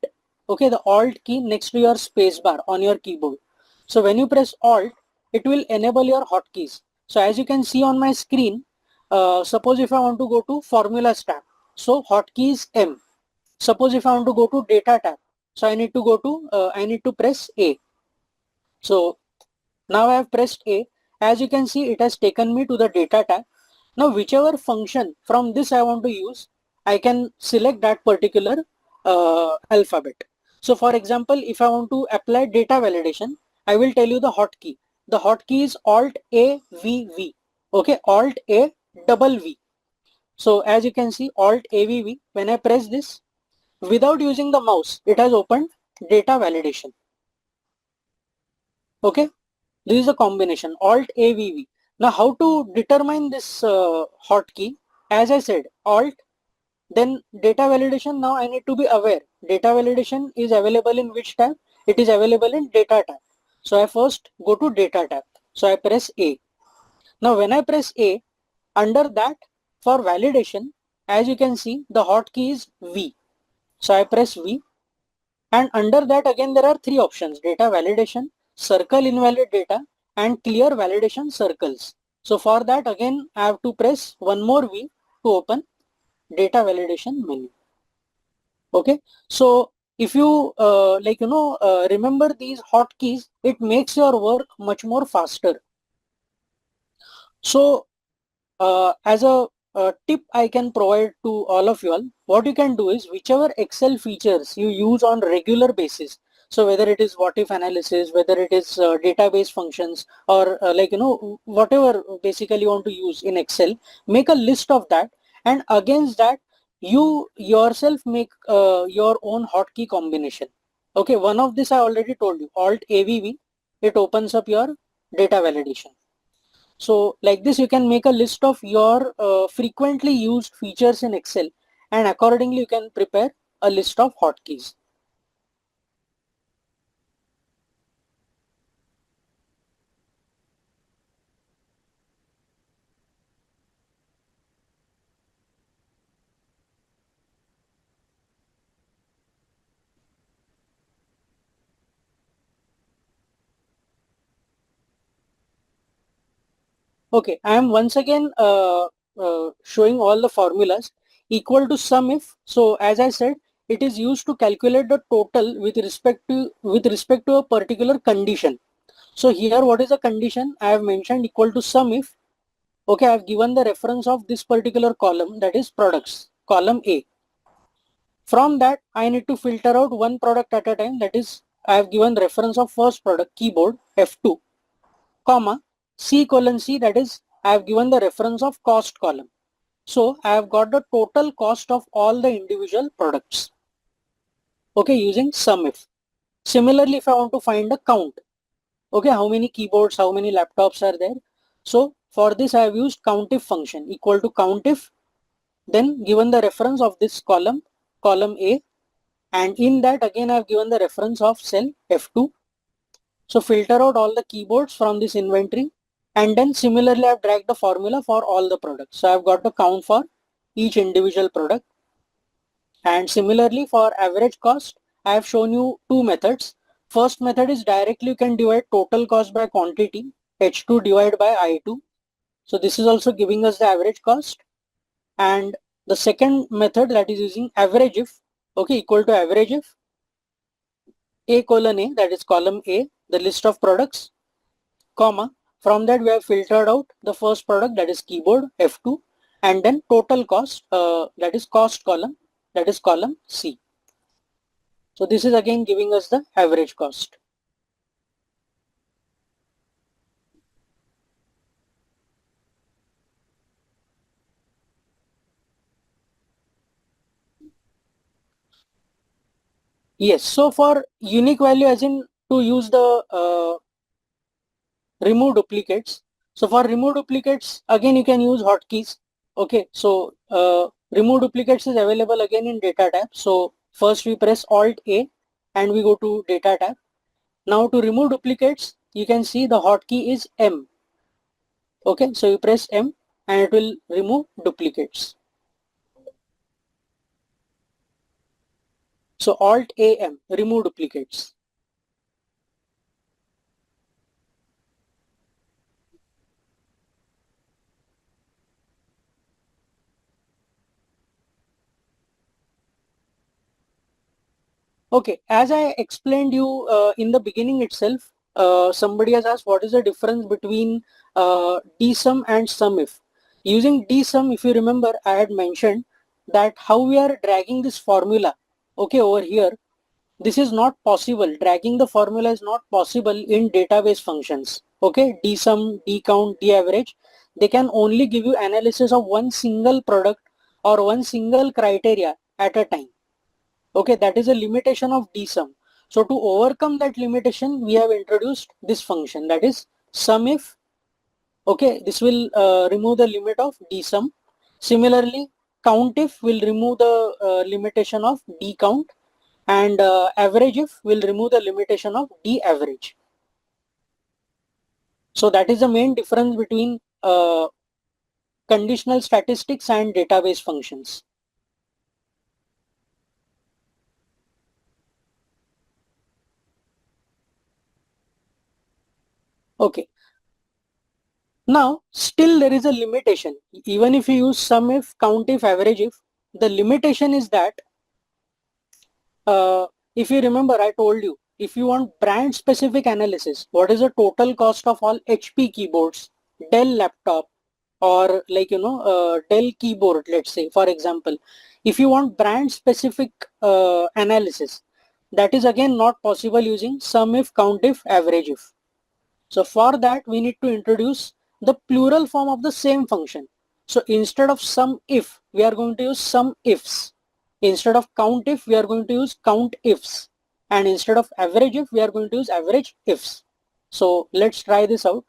Okay, the Alt key next to your space bar on your keyboard. So when you press Alt, it will enable your hotkeys. So as you can see on my screen, suppose if I want to go to Formulas tab, so hotkey is M. Suppose if I want to go to Data tab, so I need to press A. So now I have pressed A. As you can see, it has taken me to the Data tab. Now whichever function from this I want to use, I can select that particular alphabet. So for example, if I want to apply data validation, I will tell you the hotkey. The hotkey is Alt A V V. Okay, Alt A double V. So as you can see, Alt A V V. When I press this, without using the mouse, it has opened data validation. Okay, this is a combination Alt A V V. Now how to determine this hotkey? As I said, Alt, then data validation. Now I need to be aware data validation is available in which tab? It is available in data tab. So I first go to data tab. So I press A. Now when I press A, under that for validation, as you can see, the hotkey is V. So I press V, and under that again there are three options: data validation, circle invalid data, and clear validation circles. So for that again I have to press one more V to open data validation menu. Okay, so if you remember these hotkeys, it makes your work much more faster. So as a tip I can provide to all of you all, what you can do is whichever Excel features you use on regular basis, so whether it is what if analysis, whether it is database functions, or whatever basically you want to use in Excel, make a list of that, and against that you yourself make your own hotkey combination. Okay, one of this I already told you, Alt AVV, it opens up your data validation. So like this, you can make a list of your frequently used features in Excel, and accordingly you can prepare a list of hotkeys. Okay, I am once again showing all the formulas. Equal to SUMIF. So as I said, it is used to calculate the total with respect to a particular condition. So here, what is the condition? I have mentioned equal to SUMIF. Okay, I have given the reference of this particular column, that is products, column A. From that, I need to filter out one product at a time, that is, I have given reference of first product, keyboard, F2, comma, C colon C, that is, I have given the reference of cost column. So I have got the total cost of all the individual products. Okay, using SUMIF. Similarly, if I want to find a count, okay, how many keyboards, how many laptops are there? So for this, I have used COUNTIF function, equal to COUNTIF, then given the reference of this column, column A, and in that again I have given the reference of cell F2. So filter out all the keyboards from this inventory, and then similarly I've dragged the formula for all the products. So I've got to count for each individual product. And similarly for average cost, I have shown you two methods. First method is directly you can divide total cost by quantity, H2 divided by I2. So this is also giving us the average cost. And the second method, that is using average if, okay, equal to average if A colon A, that is column A, the list of products, comma, from that we have filtered out the first product, that is keyboard F2, and then total cost, that is cost column, that is column C. So this is again giving us the average cost. Yes, so for unique value, as in to use the remove duplicates. So for remove duplicates, again you can use hotkeys. Okay, so remove duplicates is available again in data tab. So first we press Alt A and we go to data tab. Now to remove duplicates, you can see the hotkey is M. Okay, so you press M and it will remove duplicates. So Alt AM, remove duplicates. Okay, as I explained you in the beginning itself, somebody has asked what is the difference between DSUM and SUMIF. Using DSUM, if you remember, I had mentioned that how we are dragging this formula, okay, over here. This is not possible. Dragging the formula is not possible in database functions. Okay, DSUM, DCOUNT, DAVERAGE, they can only give you analysis of one single product or one single criteria at a time. Okay, that is a limitation of DSUM. So to overcome that limitation, we have introduced this function, that is SUMIF. Okay, this will remove the limit of DSUM. Similarly, COUNTIF will remove the limitation of DCOUNT, and AVERAGEIF will remove the limitation of DAVERAGE. So that is the main difference between conditional statistics and database functions. Okay. Now, still there is a limitation. Even if you use SUMIF, COUNTIF, AVERAGEIF, the limitation is that if you remember, I told you, if you want brand specific analysis, what is the total cost of all HP keyboards, Dell laptop, or like, Dell keyboard, let's say, for example, if you want brand specific analysis, that is again not possible using SUMIF, COUNTIF, AVERAGEIF. So for that, we need to introduce the plural form of the same function. So instead of SUMIF, we are going to use SUMIFs. Instead of COUNTIF, we are going to use COUNTIFs. And instead of AVERAGEIF, we are going to use AVERAGEIFs. So let's try this out.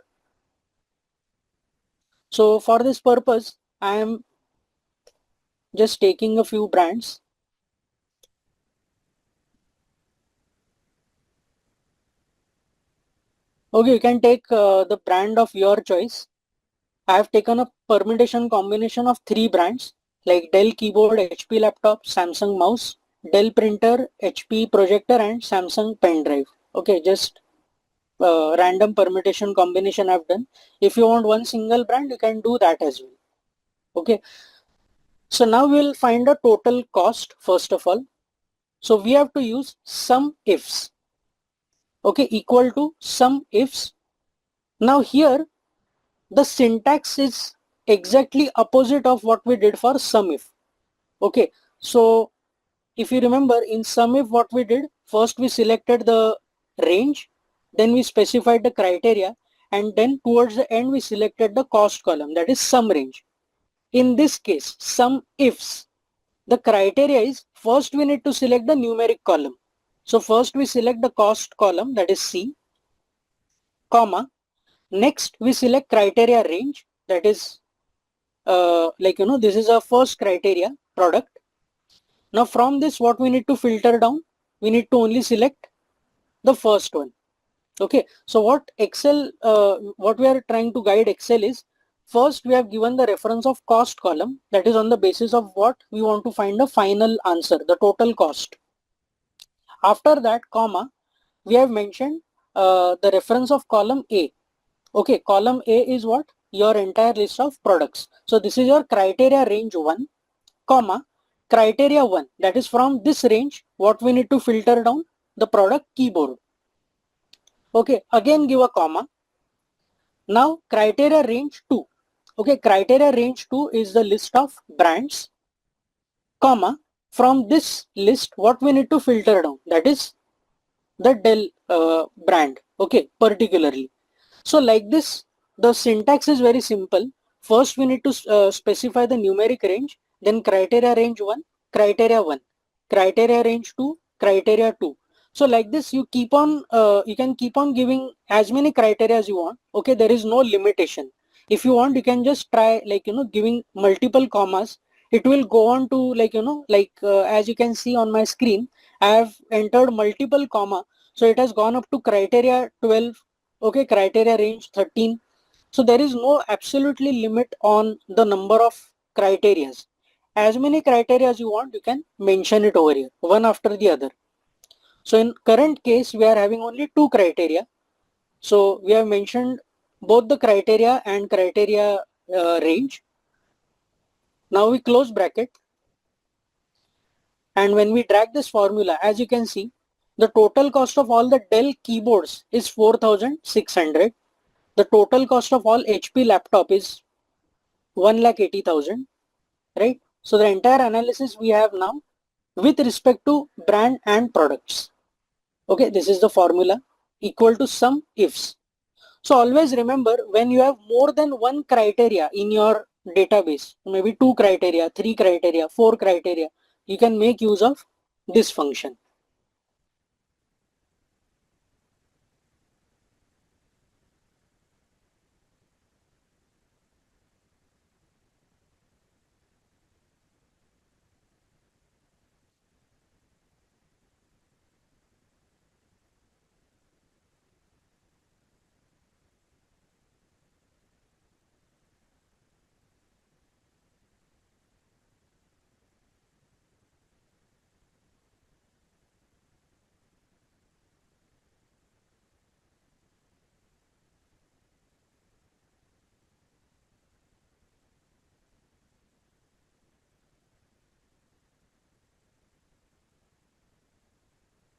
So for this purpose, I am just taking a few brands. Okay, you can take the brand of your choice. I have taken a permutation combination of 3 brands like Dell keyboard, HP laptop, Samsung mouse, Dell printer, HP projector, and Samsung pen drive. Okay, just random permutation combination I've done. If you want one single brand, you can do that as well. Okay, so now we'll find a total cost first of all. So we have to use SUMIFs. Okay, equal to SUMIFs. Now here the syntax is exactly opposite of what we did for SUMIF. Okay, so if you remember in SUMIF what we did, first we selected the range, then we specified the criteria, and then towards the end we selected the cost column, that is sum range. In this case, SUMIFs, the criteria is first we need to select the numeric column. So first we select the cost column, that is C, comma, next we select criteria range, that is this is our first criteria product. Now from this, what we need to filter down? We need to only select the first one. Okay, so what Excel, what we are trying to guide Excel is, first we have given the reference of cost column, that is on the basis of what we want to find the final answer, the total cost. After that, comma, we have mentioned the reference of column A. Okay, column A is what? Your entire list of products. So this is your criteria range 1, comma, criteria 1, that is from this range, what we need to filter down? The product keyboard. Okay, again give a comma. Now criteria range 2. Okay, criteria range 2 is the list of brands, comma, from this list what we need to filter down, that is the Dell brand, okay, particularly. So like this, the syntax is very simple. First we need to specify the numeric range, then criteria range 1, criteria 1, criteria range 2, criteria 2. So like this, you can keep on giving as many criteria as you want. Okay, there is no limitation. If you want, you can just try, like, giving multiple commas. It will go on to, like, as you can see on my screen, I have entered multiple comma. So it has gone up to criteria 12, okay, criteria range 13. So there is no absolutely limit on the number of criterias. As many criteria as you want, you can mention it over here, one after the other. So in current case, we are having only two criteria. So we have mentioned both the criteria and criteria range. Now we close bracket. And when we drag this formula, as you can see, the total cost of all the Dell keyboards is 4,600. The total cost of all HP laptop is 1,80,000, right? So the entire analysis we have now with respect to brand and products. Okay, this is the formula equal to sum ifs. So always remember, when you have more than one criteria in your database, maybe two criteria, three criteria, four criteria, you can make use of this function.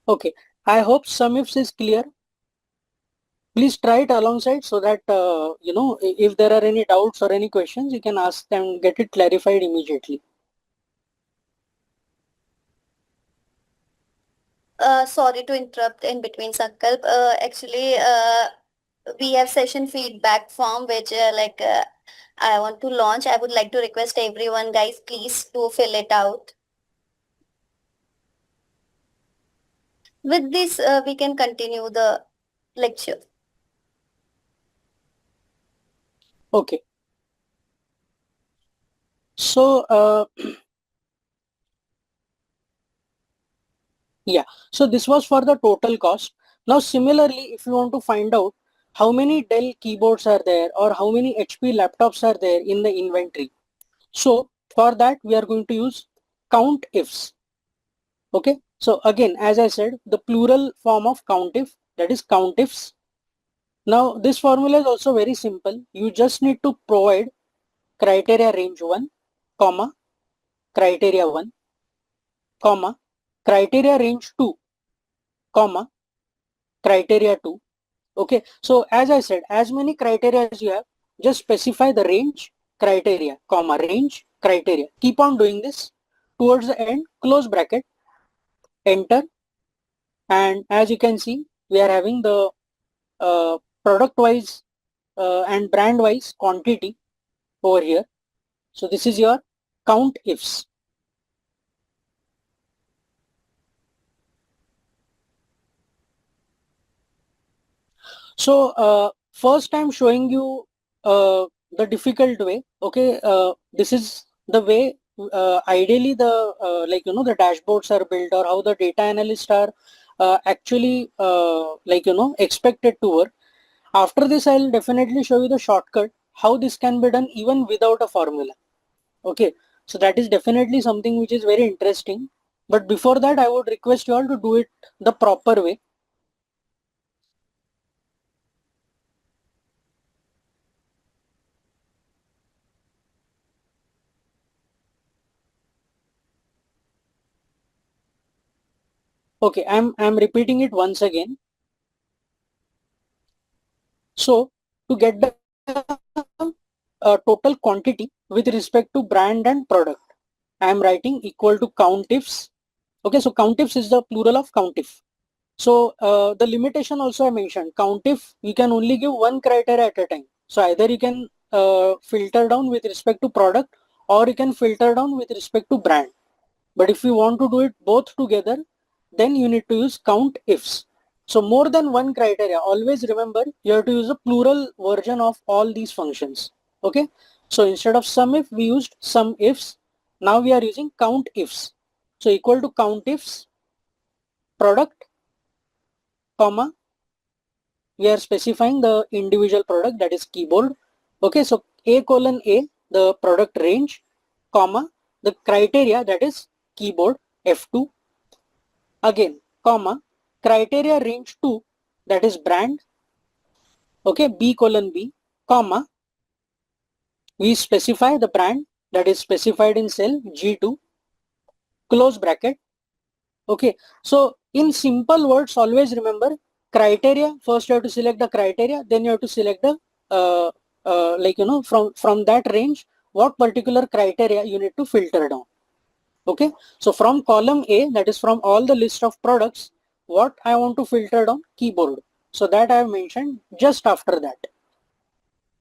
Okay, I hope SUMIFs is clear. Please try it alongside so that, if there are any doubts or any questions, you can ask them, get it clarified immediately. Sorry to interrupt in between, Sankalp. Actually, we have session feedback form which I want to launch. I would like to request everyone, guys, please to fill it out. With this, we can continue the lecture. Okay. So, yeah, so this was for the total cost. Now, similarly, if you want to find out how many Dell keyboards are there or how many HP laptops are there in the inventory. So for that, we are going to use count ifs. Okay. So again, as I said, the plural form of COUNTIF, that is COUNTIFs. Now this formula is also very simple. You just need to provide criteria range 1, comma, criteria 1, comma, criteria range 2, comma, criteria 2. Okay. So as I said, as many criteria as you have, just specify the range, criteria, comma, range, criteria. Keep on doing this. Towards the end, close bracket, enter. And as you can see, we are having the product wise and brand wise quantity over here. So this is your count ifs. So first I'm showing you the difficult way. Okay, this is the way ideally the the dashboards are built, or how the data analysts are actually expected to work. After this, I'll definitely show you the shortcut how this can be done even without a formula. Okay, so that is definitely something which is very interesting. But before that, I would request you all to do it the proper way. Okay, I'm repeating it once again. So to get the total quantity with respect to brand and product, I am writing equal to COUNTIFs. Okay, so COUNTIFs is the plural of COUNTIF. So the limitation also I mentioned, COUNTIF, you can only give one criteria at a time. So either you can filter down with respect to product, or you can filter down with respect to brand. But if you want to do it both together, then you need to use COUNTIFs. So more than one criteria, always remember you have to use a plural version of all these functions. Okay. So instead of SUMIF, we used SUMIFs. Now we are using COUNTIFs. So equal to COUNTIFs product, comma, we are specifying the individual product, that is keyboard. Okay. So A colon A, the product range, comma, the criteria, that is keyboard F2, again, comma, criteria range 2, that is brand. Okay, B colon B, comma, we specify the brand, that is specified in cell G2, close bracket. Okay, so in simple words, always remember criteria. First you have to select the criteria, then you have to select the from that range what particular criteria you need to filter down. Okay, so from column A, that is from all the list of products, what I want to filter down, keyboard. So that I have mentioned just after that.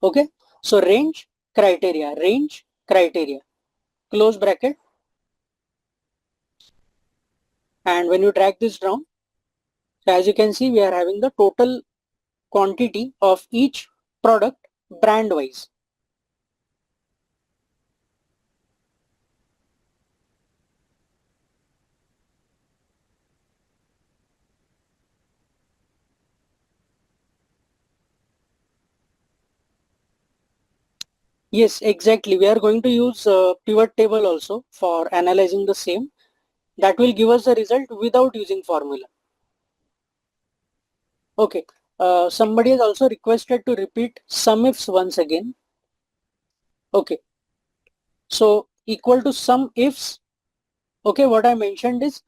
Okay, so range, criteria, close bracket. And when you drag this down, so as you can see, we are having the total quantity of each product brand wise. Yes, exactly. We are going to use pivot table also for analyzing the same. That will give us the result without using formula. Okay. Somebody has also requested to repeat SUMIFs once again. Okay. So equal to SUMIFs. Okay. What I mentioned is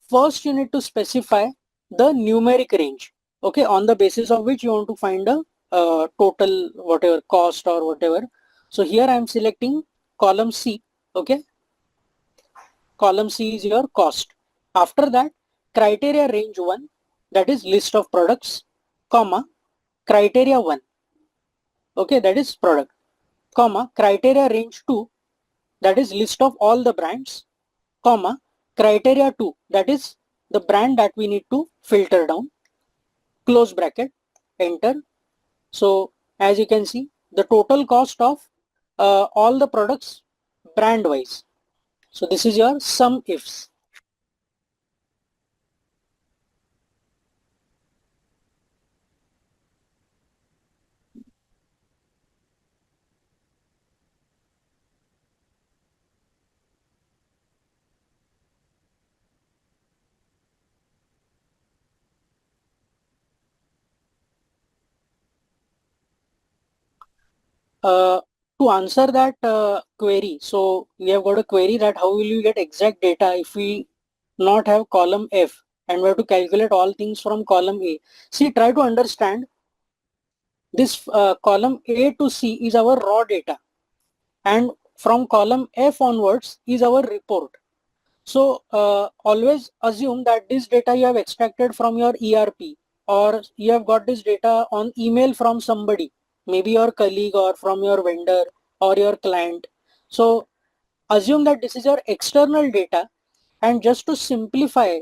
first you need to specify the numeric range. Okay. On the basis of which you want to find a total whatever cost or whatever. So here I am selecting column C. Okay. Column C is your cost. After that, criteria range 1, that is list of products, comma, criteria 1, okay, that is product, comma, criteria range 2, that is list of all the brands, comma, criteria 2, that is the brand that we need to filter down, close bracket, enter. So as you can see, the total cost of all the products brand wise. So this is your SUMIFs. Uh, to answer that query, so we have got a query that how will you get exact data if we not have column F and we have to calculate all things from column A. See, try to understand this column A to C is our raw data, and from column F onwards is our report. So always assume that this data you have extracted from your ERP, or you have got this data on email from somebody, maybe your colleague or from your vendor or your client. So assume that this is your external data, and just to simplify,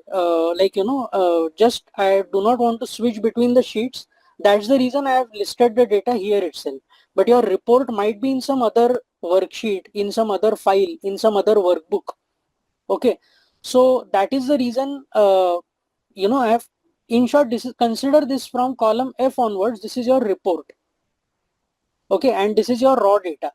just I do not want to switch between the sheets. That's the reason I have listed the data here itself. but your report might be in some other worksheet, in some other file, in some other workbook. Okay, so that is the reason, I have, in short, this is, consider this from column F onwards, this is your report. Okay, and this is your raw data.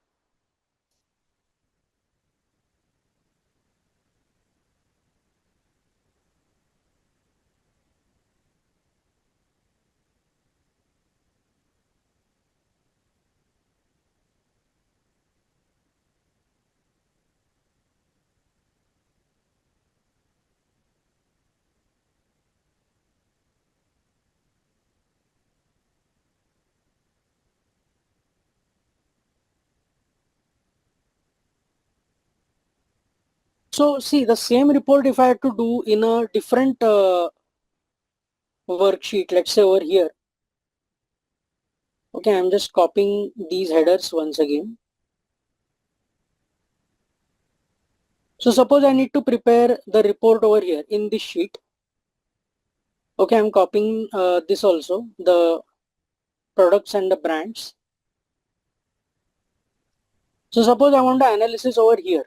So see, the same report if I had to do in a different worksheet, let's say over here. Okay, I'm just copying these headers once again. So suppose I need to prepare the report over here in this sheet. Okay, I'm copying this also, the products and the brands. So suppose I want the analysis over here.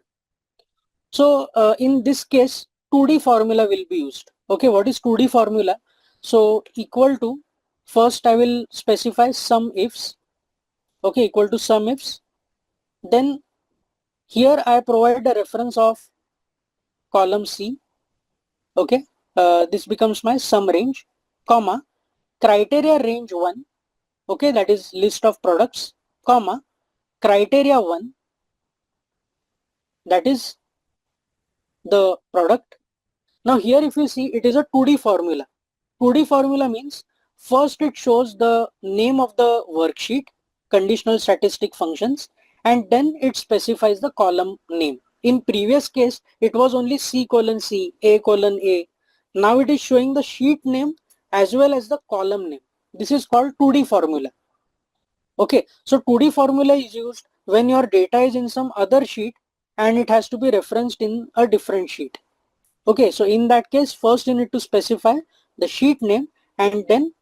So in this case, 2D formula will be used. Okay, what is 2D formula? So equal to, first I will specify some ifs. Okay, equal to some ifs. Then here I provide a reference of column C. Okay, this becomes my sum range, comma, criteria range 1. Okay, that is list of products, comma, criteria 1, that is the product. Now here if you see, it is a 2D formula. 2D formula means first it shows the name of the worksheet, conditional statistic functions, and then it specifies the column name. In previous case, it was only C colon C, A colon A. Now it is showing the sheet name as well as the column name. This is called 2D formula. Okay, so 2D formula is used when your data is in some other sheet and it has to be referenced in a different sheet. Okay, so in that case, first you need to specify the sheet name and then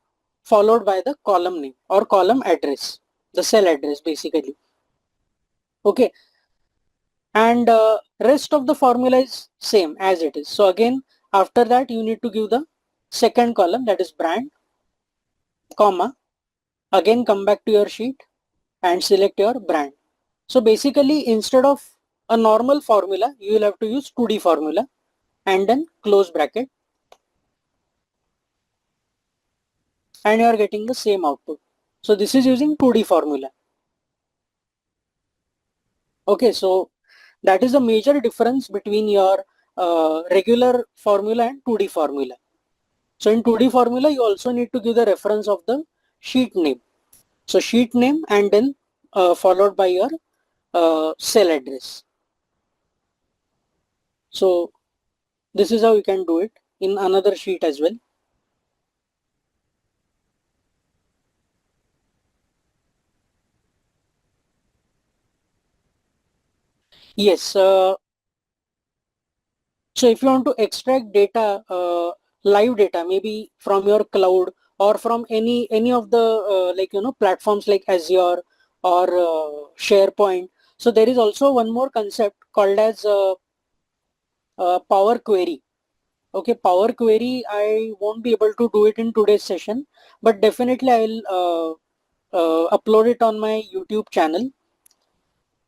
followed by the column name or column address, the cell address basically. Okay, and rest of the formula is same as it is. So again, after that you need to give the second column, that is brand, comma, again come back to your sheet and select your brand. So basically instead of a normal formula, you will have to use 2D formula and then close bracket, and you are getting the same output. So this is using 2D formula. Okay, so that is a major difference between your regular formula and 2D formula. So in 2D formula, you also need to give the reference of the sheet name. So sheet name and then followed by your cell address. So this is how you can do it in another sheet as well. Yes. So if you want to extract data, live data, maybe from your cloud or from any of the platforms like Azure or SharePoint. So there is also one more concept called as Power Query. Okay, Power Query, I won't be able to do it in today's session, but definitely I will upload it on my YouTube channel.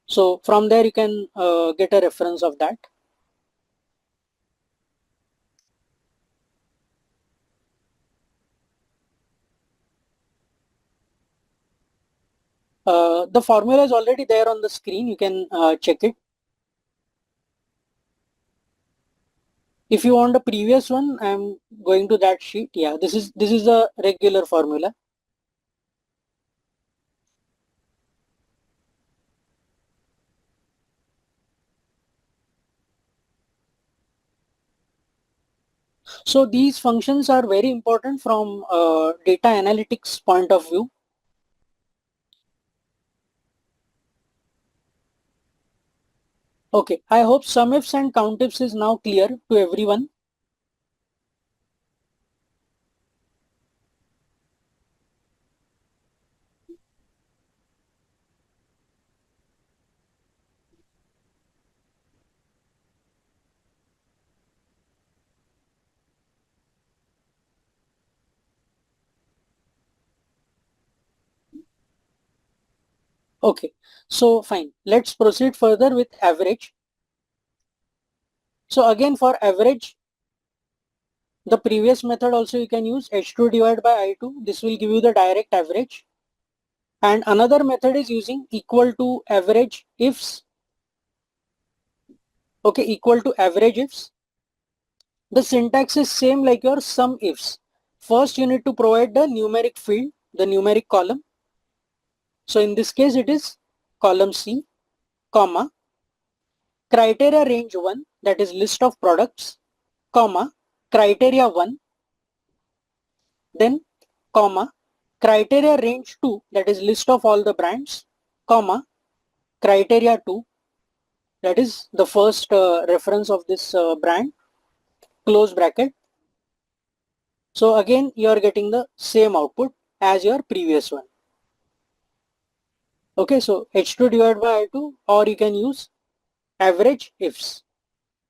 So from there you can get a reference of that. The formula is already there on the screen. You can check it. If you want the previous one, I'm going to that sheet. Yeah, this is the regular formula. So these functions are very important from data analytics point of view. Okay, I hope SUMIFs and COUNTIFs is now clear to everyone. Okay, so fine. Let's proceed further with average. So again, for average, the previous method also you can use H2 divided by I2. This will give you the direct average. And another method is using equal to average ifs. Okay, equal to average ifs. The syntax is same like your sum ifs. First, you need to provide the numeric field, the numeric column. So in this case, it is column C, comma, criteria range 1, that is list of products, comma, criteria 1, then comma, criteria range 2, that is list of all the brands, comma, criteria 2, that is the first reference of this brand, close bracket. So again, you are getting the same output as your previous one. Okay, so H2 divided by I2, or you can use average ifs.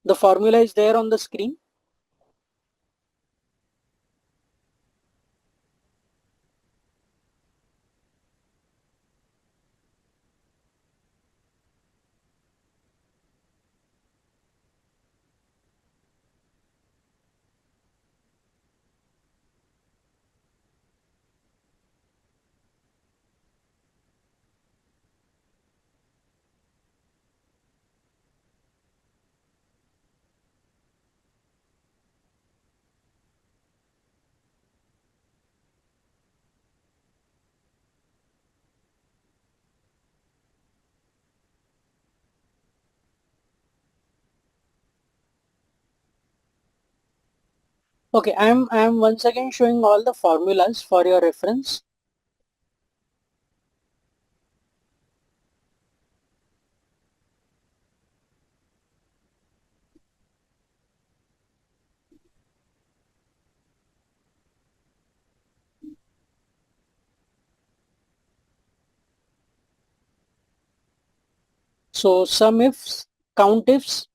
The formula is there on the screen. Okay, I am once again showing all the formulas for your reference. So sum ifs, count ifs,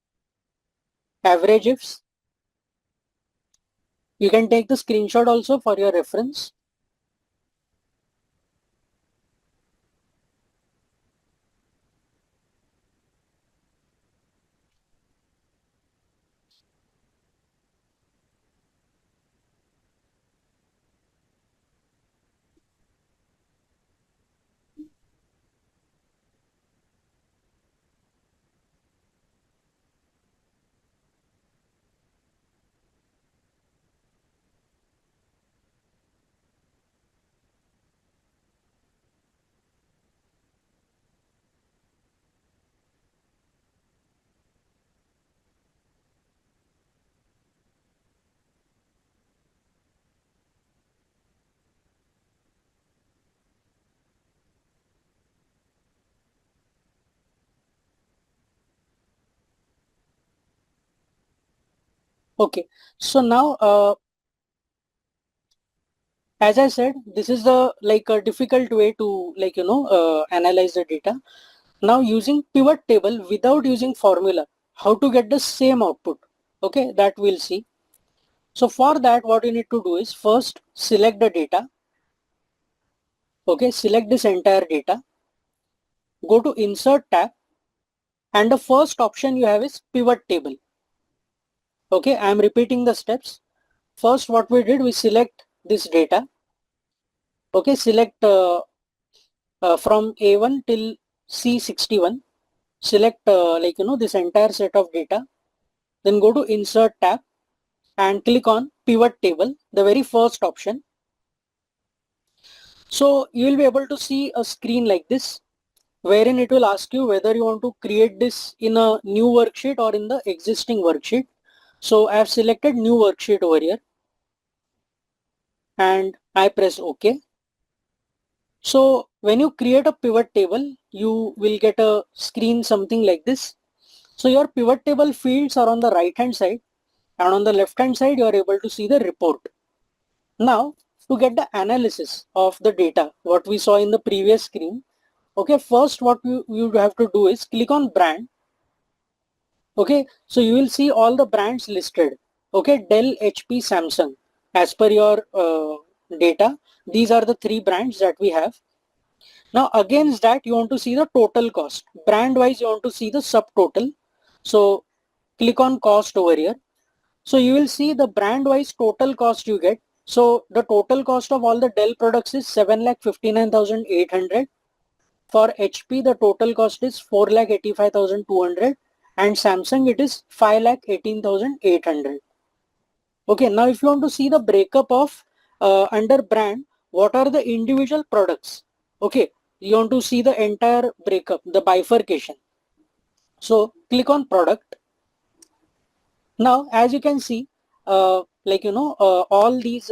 average ifs. You can take the screenshot also for your reference. Okay, so now as I said, this is the like a difficult way to analyze the data. Now using pivot table without using formula, how to get the same output? Okay, that we'll see. So for that, what you need to do is first select the data. Okay, select this entire data. Go to insert tab, and the first option you have is pivot table. Okay, I am repeating the steps. First, what we did, we select this data. Okay, select from A1 till C61. Select this entire set of data. Then go to insert tab and click on pivot table, the very first option. So you will be able to see a screen like this, wherein it will ask you whether you want to create this in a new worksheet or in the existing worksheet. So I have selected new worksheet over here and I press OK. So when you create a pivot table, you will get a screen something like this. So your pivot table fields are on the right hand side, and on the left hand side you are able to see the report. Now to get the analysis of the data, what we saw in the previous screen, okay, first what you have to do is click on brand. Okay, so you will see all the brands listed. Okay, Dell, HP, Samsung. As per your data, these are the three brands that we have. Now against that you want to see the total cost. Brand wise you want to see the subtotal. So click on cost over here. So you will see the brand wise total cost you get. So the total cost of all the Dell products is 7,59,800. For HP the total cost is 4,85,200 and Samsung it is 5,18,800. Okay, now if you want to see the breakup of under brand, what are the individual products? Okay, you want to see the entire breakup, the bifurcation. So click on product. Now as you can see, all these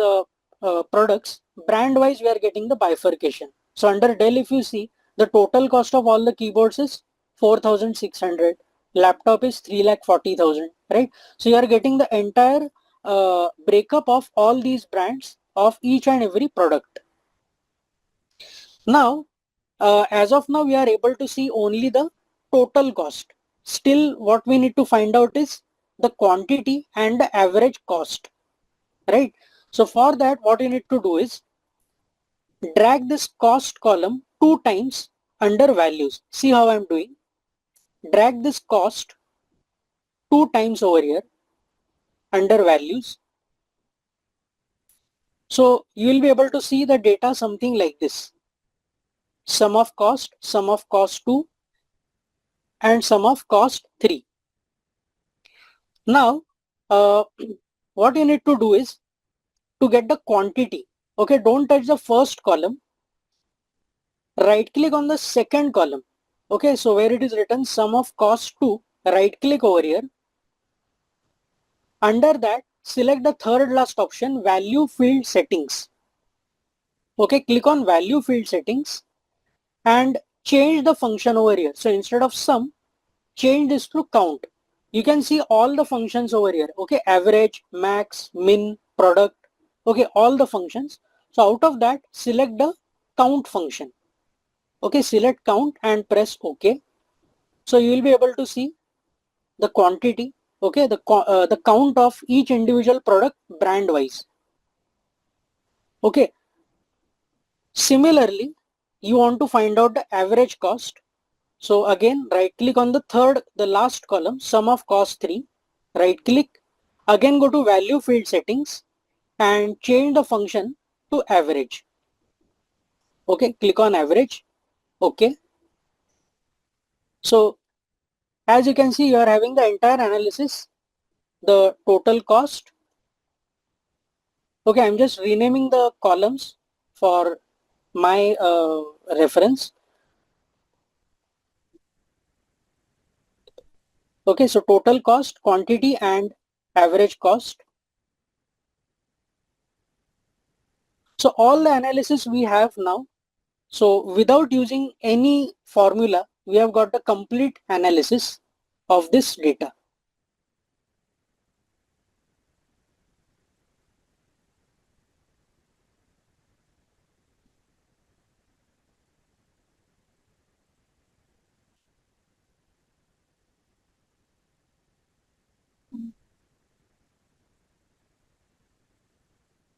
products brand wise we are getting the bifurcation. So under Dell if you see, the total cost of all the keyboards is 4,600, laptop is 3,40,000, right? So you are getting the entire breakup of all these brands of each and every product. Now as of now we are able to see only the total cost. Still what we need to find out is the quantity and the average cost, right? So for that what you need to do is drag this cost column 2 times under values. See how I'm doing. Drag this cost 2 times over here under values. So you will be able to see the data something like this. Sum of cost 2 and sum of cost 3. Now what you need to do is to get the quantity. Okay, don't touch the first column. Right click on the second column. Okay, so where it is written sum of cost 2, right click over here. Under that, select the third last option, value field settings. Okay, click on value field settings and change the function over here. So instead of sum, change this to count. You can see all the functions over here. Okay, average, max, min, product. Okay, all the functions. So out of that, select the count function. Okay, select count and press OK. So you will be able to see the quantity. Okay, the count of each individual product brand wise. Okay, similarly you want to find out the average cost. So again right click on the last column, sum of cost 3, right click, again go to value field settings and change the function to average. Okay, click on average. Okay, so as you can see you are having the entire analysis, the total cost. Okay, I'm just renaming the columns for my reference. Okay, so total cost, quantity and average cost. So all the analysis we have now. So without using any formula, we have got the complete analysis of this data.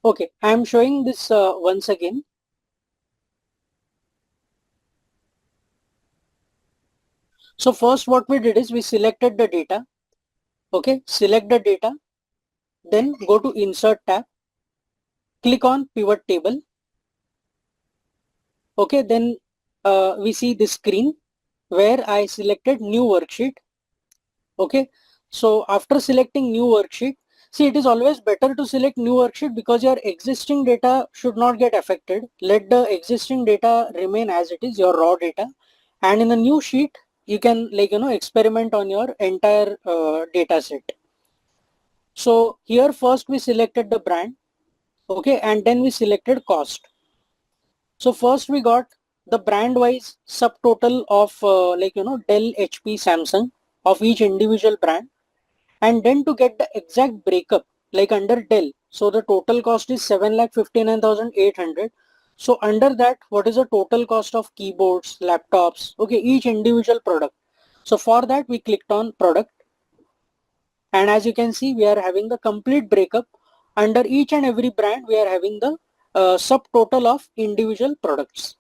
Okay, I am showing this once again. So first what we did is we selected the data. Okay, select the data, then go to insert tab, click on pivot table. Okay, then we see this screen where I selected new worksheet. Okay, so after selecting new worksheet, see it is always better to select new worksheet because your existing data should not get affected. Let the existing data remain as it is, your raw data, and in the new sheet you can experiment on your entire data set. So here first we selected the brand, okay, and then we selected cost. So first we got the brand wise subtotal of Dell, HP, Samsung of each individual brand, and then to get the exact breakup like under Dell. So the total cost is 7,59,800. So under that, what is the total cost of keyboards, laptops, okay, each individual product. So for that we clicked on product, and as you can see we are having the complete breakup. Under each and every brand we are having the subtotal of individual products.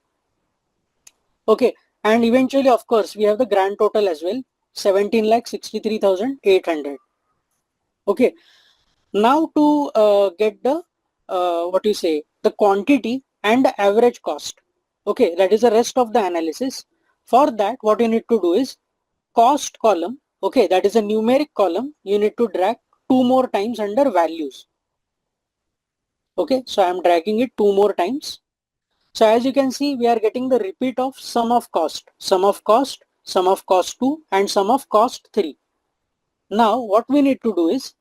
Okay, and eventually of course we have the grand total as well, 17,63,800. Okay, now to get the what you say, the quantity and the average cost. Okay, that is the rest of the analysis. For that, what you need to do is cost column. Okay, that is a numeric column. You need to drag two more times under values. Okay, so I am dragging it two more times. So as you can see, we are getting the repeat of sum of cost, sum of cost, sum of cost 2 and sum of cost 3. Now what we need to do is,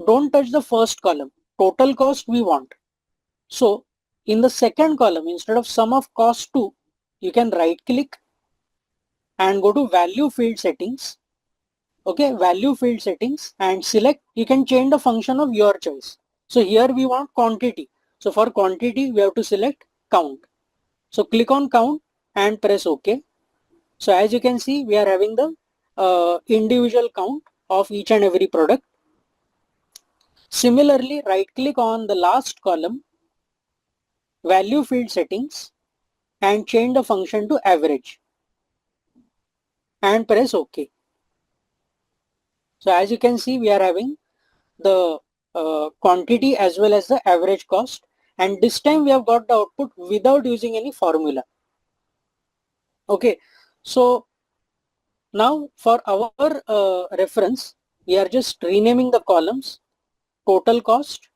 don't touch the first column, total cost we want. So in the second column, instead of sum of cost 2, you can right click and go to value field settings. Okay, value field settings and select, you can change the function of your choice. So here we want quantity. So for quantity, we have to select count. So click on count and press OK. So as you can see, we are having the individual count of each and every product. Similarly, right click on the last column, value field settings, and change the function to average and press OK. So as you can see, we are having the quantity as well as the average cost, and this time we have got the output without using any formula. Okay, so now for our reference, we are just renaming the columns total cost,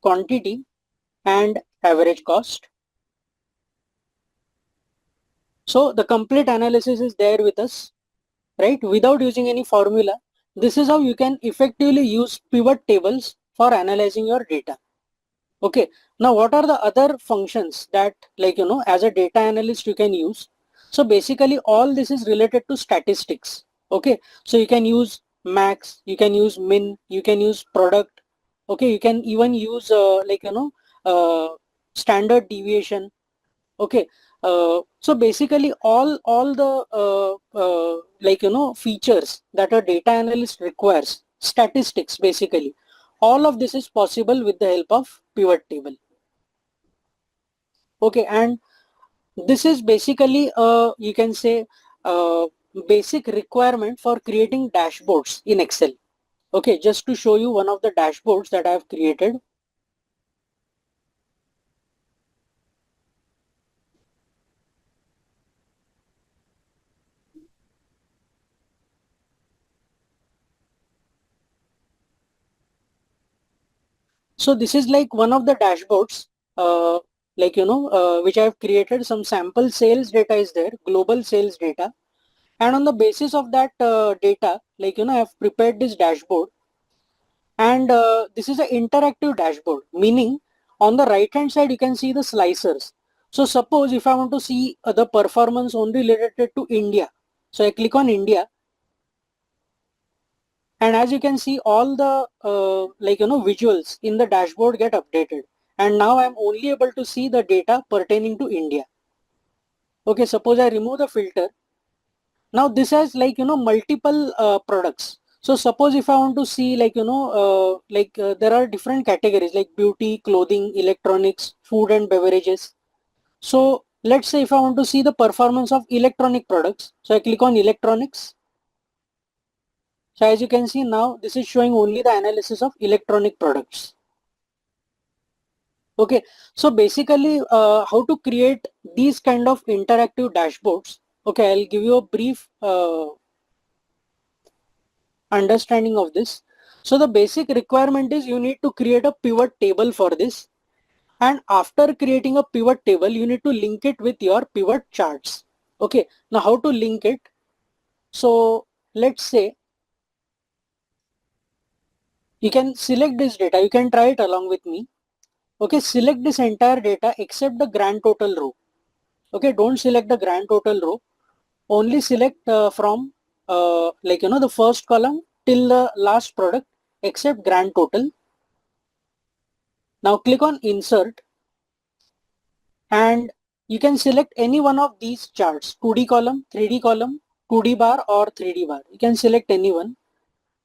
quantity and average cost. So the complete analysis is there with us, right? Without using any formula. This is how you can effectively use pivot tables for analyzing your data. Okay, now what are the other functions that, like, as a data analyst you can use? So basically all this is related to statistics. Okay, so you can use max, you can use min, you can use product. Okay, you can even use standard deviation. Okay, so basically all the features that a data analyst requires, statistics basically, all of this is possible with the help of pivot table. Okay, and this is basically you can say basic requirement for creating dashboards in Excel. Okay, just to show you one of the dashboards that I have created. So this is like one of the dashboards, which I have created. Some sample sales data is there, global sales data. And on the basis of that data, I have prepared this dashboard. And this is an interactive dashboard, meaning on the right hand side, you can see the slicers. So suppose if I want to see the performance only related to India. So I click on India. And as you can see, all the visuals in the dashboard get updated, and now I'm only able to see the data pertaining to India. Okay, suppose I remove the filter. Now this has multiple products. So suppose if I want to see there are different categories like beauty, clothing, electronics, food and beverages. So let's say if I want to see the performance of electronic products, so I click on electronics. So as you can see, now this is showing only the analysis of electronic products. Okay, so basically how to create these kind of interactive dashboards. Okay, I'll give you a brief understanding of this. So the basic requirement is you need to create a pivot table for this. And after creating a pivot table, you need to link it with your pivot charts. Okay, now how to link it? So let's say you can select this data. You can try it along with me. Okay, select this entire data except the grand total row. Okay, don't select the grand total row. Only select from the first column till the last product except grand total. Now click on insert and you can select any one of these charts, 2D column, 3D column, 2D bar or 3D bar. You can select any one.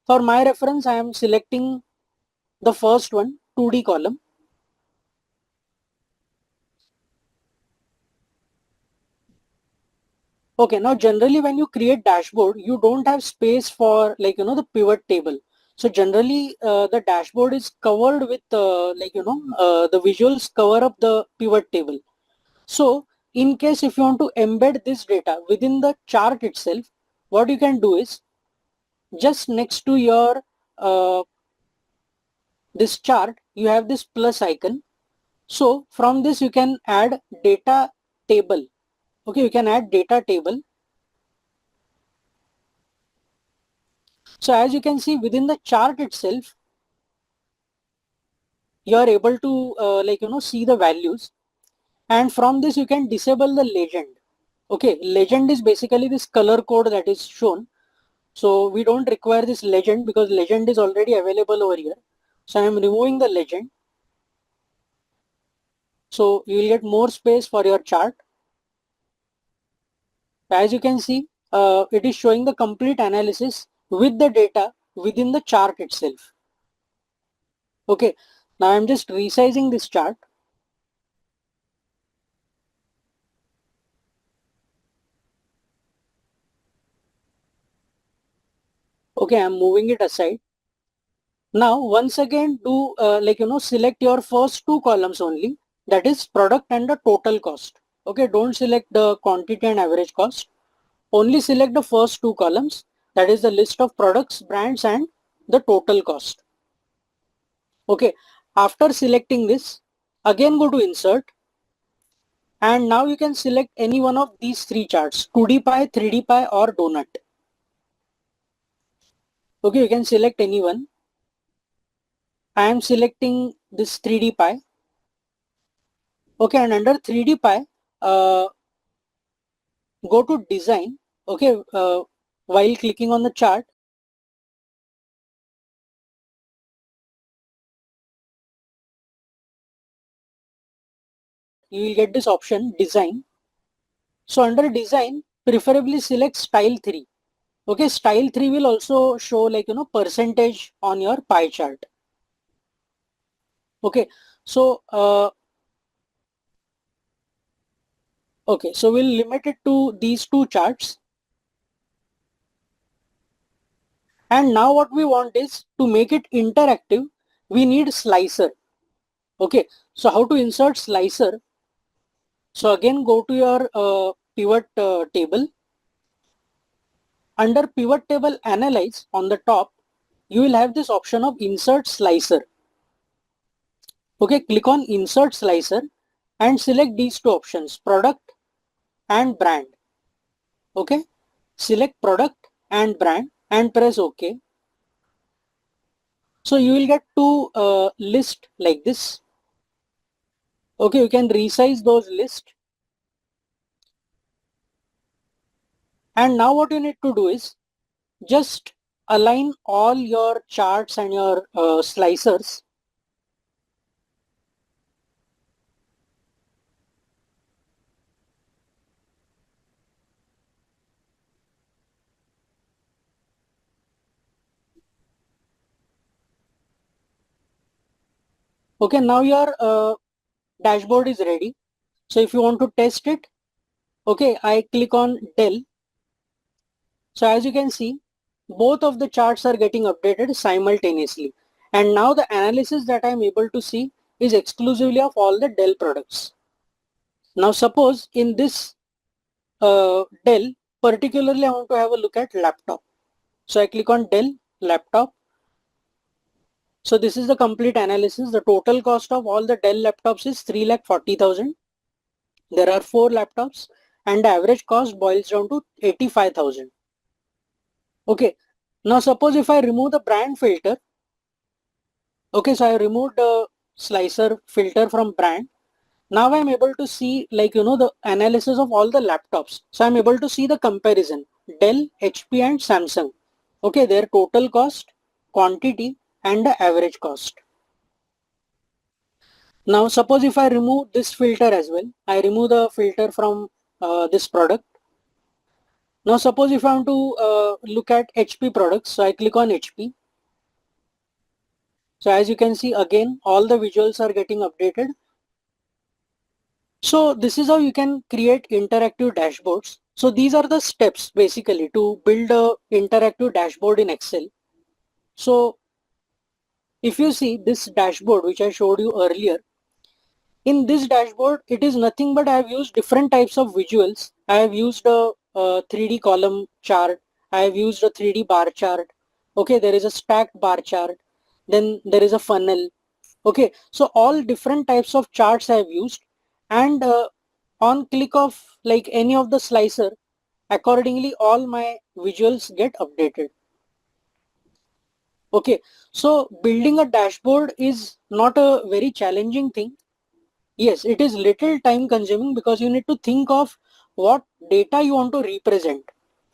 For my reference, I am selecting the first one, 2D column. Okay, now generally when you create dashboard, you don't have space for the pivot table. So generally the dashboard is covered with the visuals cover up the pivot table. So in case if you want to embed this data within the chart itself, what you can do is just next to your this chart, you have this plus icon. So from this you can add data table. Okay, you can add data table. So as you can see within the chart itself, you are able to see the values, and from this you can disable the legend. Okay, legend is basically this color code that is shown. So we don't require this legend because legend is already available over here. So I am removing the legend. So you will get more space for your chart. As you can see, it is showing the complete analysis with the data within the chart itself. Okay, now I'm just resizing this chart. Okay, I'm moving it aside. Now once again do select your first two columns only, that is product and the total cost. Okay, don't select the quantity and average cost. Only select the first two columns, that is the list of products, brands and the total cost. Okay, after selecting this, again go to insert, and now you can select any one of these three charts, 2D pie, 3D pie or donut. Okay, you can select any one. I am selecting this 3D pie. Okay, and under 3D pie, go to design. Okay, while clicking on the chart, you will get this option design. So under design, preferably select style 3. Okay, style 3 will also show percentage on your pie chart. Okay, so so we'll limit it to these two charts. And now what we want is to make it interactive, we need slicer. Okay, so how to insert slicer? So again go to your pivot table. Under pivot table analyze on the top, you will have this option of insert slicer. Okay, click on insert slicer and select these two options, product and brand. Okay, select product and brand and press OK. So you will get two list like this. Okay, you can resize those lists. And now what you need to do is just align all your charts and your slicers. Okay, now your dashboard is ready. So if you want to test it, okay, I click on Del. So as you can see, both of the charts are getting updated simultaneously. And now the analysis that I am able to see is exclusively of all the Dell products. Now suppose in this Dell, particularly I want to have a look at laptop. So I click on Dell laptop. So this is the complete analysis. The total cost of all the Dell laptops is 3,40,000. There are 4 laptops and the average cost boils down to 85,000. Okay. Now suppose if I remove the brand filter. Okay, so I removed the slicer filter from brand. Now I'm able to see the analysis of all the laptops. So I'm able to see the comparison. Dell, HP and Samsung. Okay, their total cost, quantity and the average cost. Now suppose if I remove this filter as well, I remove the filter from this product. Now suppose if I want to look at HP products, so I click on HP. So as you can see again, all the visuals are getting updated. So this is how you can create interactive dashboards. So these are the steps basically to build a interactive dashboard in Excel. So if you see this dashboard which I showed you earlier, in this dashboard it is nothing but I have used different types of visuals. I have used a 3D column chart. I have used a 3D bar chart. Okay, there is a stacked bar chart. Then there is a funnel. Okay, so all different types of charts I have used, and on click of like any of the slicer, accordingly all my visuals get updated. Okay, so building a dashboard is not a very challenging thing. Yes, it is little time consuming because you need to think of what data you want to represent,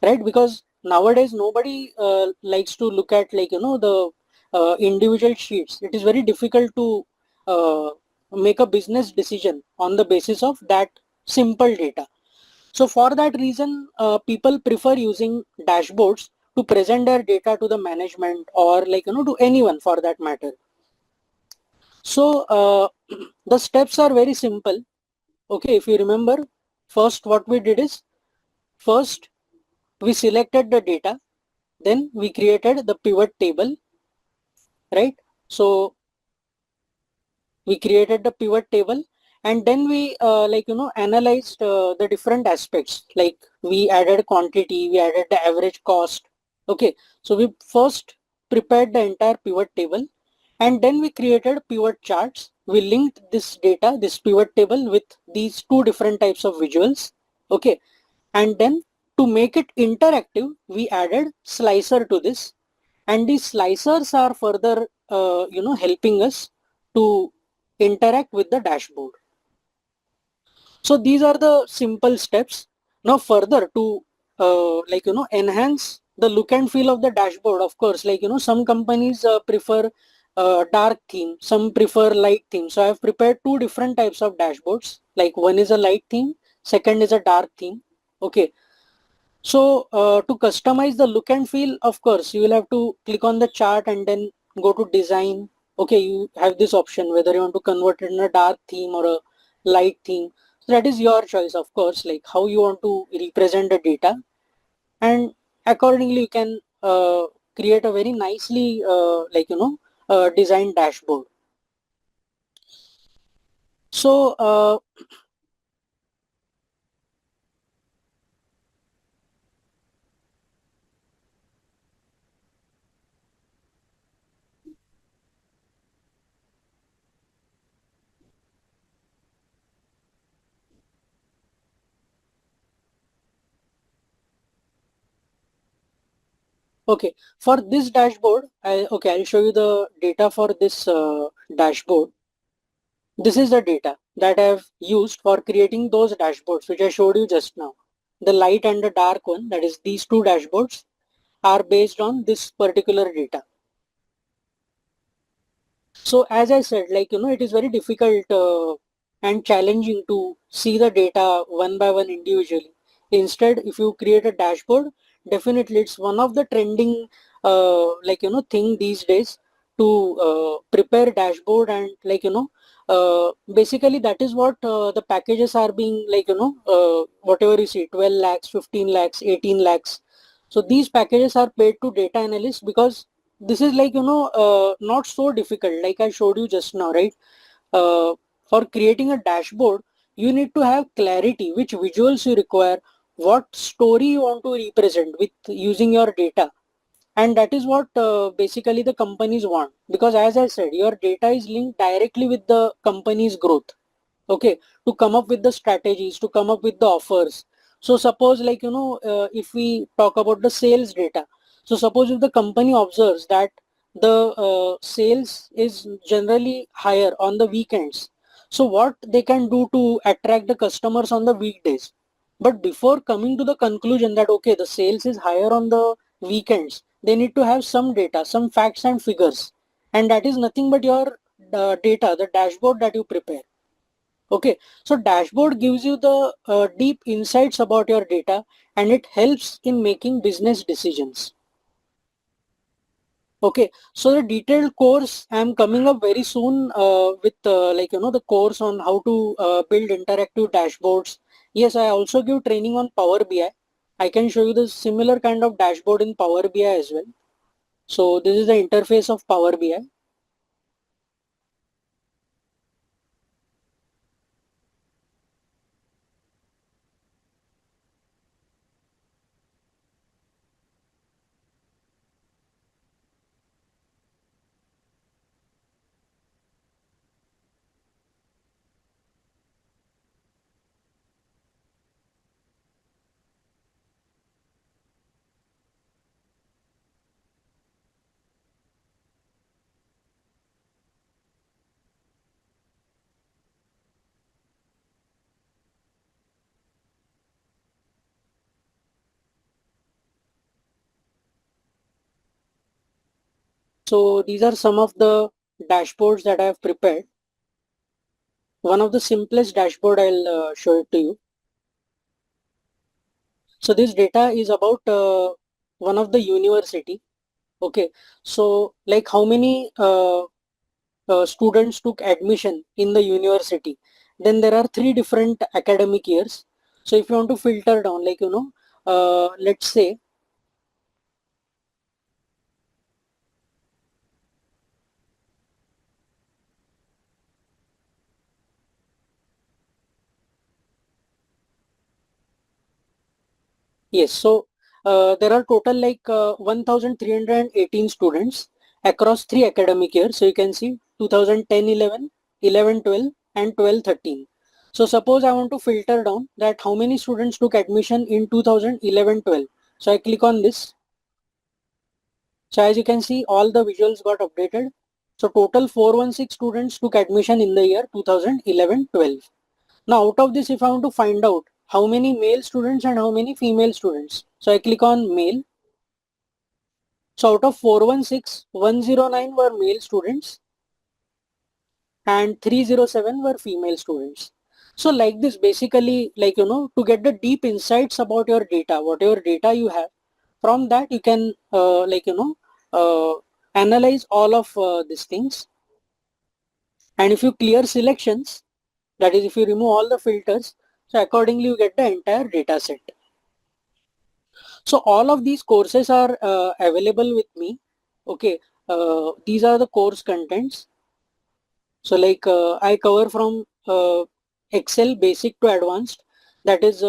right? Because nowadays nobody likes to look at like, the individual sheets. It is very difficult to uh, make a business decision on the basis of that simple data. So for that reason, people prefer using dashboards to present their data to the management or like, to anyone for that matter. So the steps are very simple. Okay, if you remember, first what we did is, first we selected the data, then we created the pivot table, right? So we created the pivot table, and then we analyzed the different aspects, like we added quantity, we added the average cost. Okay, so we first prepared the entire pivot table, and then we created pivot charts. We linked this data, this pivot table, with these two different types of visuals. Okay, and then to make it interactive, we added slicer to this, and these slicers are further helping us to interact with the dashboard. So these are the simple steps. Now further to enhance the look and feel of the dashboard, of course, some companies prefer dark theme, some prefer light theme. So I have prepared two different types of dashboards, like one is a light theme, second is a dark theme. Okay, so to customize the look and feel, of course, you will have to click on the chart and then go to design. Okay, you have this option whether you want to convert it in a dark theme or a light theme. So that is your choice, of course, like how you want to represent the data, and accordingly you can create a very nicely designed dashboard. So okay, for this dashboard, I'll show you the data for this dashboard. This is the data that I have used for creating those dashboards which I showed you just now. The light and the dark one, that is these two dashboards, are based on this particular data. So as I said, it is very difficult and challenging to see the data one by one individually. Instead, if you create a dashboard, definitely it's one of the trending thing these days to prepare dashboard, and basically that is what the packages are being whatever you see, 12 lakhs, 15 lakhs, 18 lakhs. So these packages are paid to data analysts because this is not so difficult, like I showed you just now, right? For creating a dashboard, you need to have clarity which visuals you require, what story you want to represent with using your data, and that is what basically the companies want, because as I said, your data is linked directly with the company's growth. Okay, to come up with the strategies, to come up with the offers. So suppose if we talk about the sales data, so suppose if the company observes that the sales is generally higher on the weekends, so what they can do to attract the customers on the weekdays. But before coming to the conclusion that okay, the sales is higher on the weekends, they need to have some data, some facts and figures, and that is nothing but your data, the dashboard that you prepare. Okay, so dashboard gives you the deep insights about your data, and it helps in making business decisions. Okay, so the detailed course I'm coming up very soon with the course on how to build interactive dashboards Yes, I also give training on Power BI. I can show you the similar kind of dashboard in Power BI as well. So this is the interface of Power BI. So these are some of the dashboards that I have prepared. One of the simplest dashboard I'll show it to you. So this data is about one of the university. Okay, so like how many students took admission in the university. Then there are 3 different academic years. So if you want to filter down, like let's say yes. So there are total like 1,318 students across 3 academic years. So you can see 2010-11, 11-12, and 12-13. So suppose I want to filter down that how many students took admission in 2011-12. So I click on this. So as you can see, all the visuals got updated. So total 416 students took admission in the year 2011-12. Now out of this, if I want to find out how many male students and how many female students. So I click on male. So out of 416, 109 were male students and 307 were female students. So like this, basically, like, to get the deep insights about your data, whatever data you have, from that you can analyze all of these things. And if you clear selections, that is if you remove all the filters, so accordingly you get the entire data set. So all of these courses are available with me. Okay, these are the course contents. So like I cover from Excel basic to advanced. That is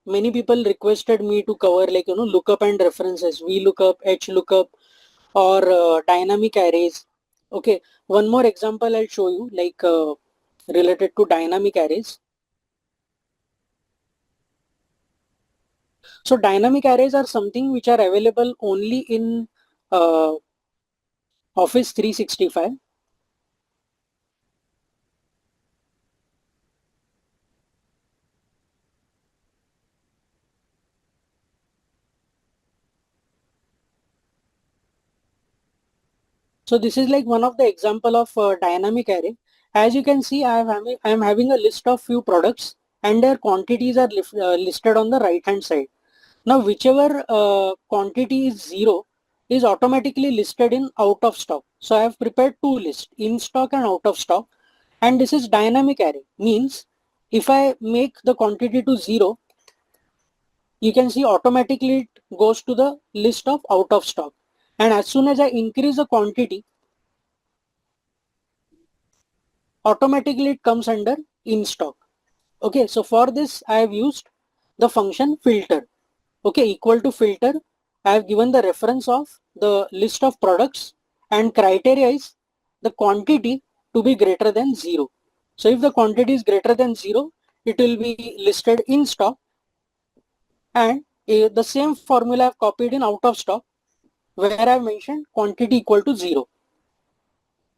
many people requested me to cover like lookup and references, VLOOKUP, HLOOKUP, or dynamic arrays. Okay, one more example I'll show you, like related to dynamic arrays. So dynamic arrays are something which are available only in uh, Office 365. So this is like one of the example of dynamic array. As you can see, I am having a list of few products and their quantities are listed on the right hand side. Now whichever quantity is 0 is automatically listed in out of stock. So I have prepared 2 lists, in stock and out of stock, and this is dynamic array. Means if I make the quantity to 0, you can see automatically it goes to the list of out of stock. And as soon as I increase the quantity, automatically it comes under in stock. Okay, so for this I have used the function filter. Okay, equal to filter. I have given the reference of the list of products and criteria is the quantity to be greater than 0. So if the quantity is greater than 0, it will be listed in stock, and the same formula I have copied in out of stock where I have mentioned quantity equal to 0.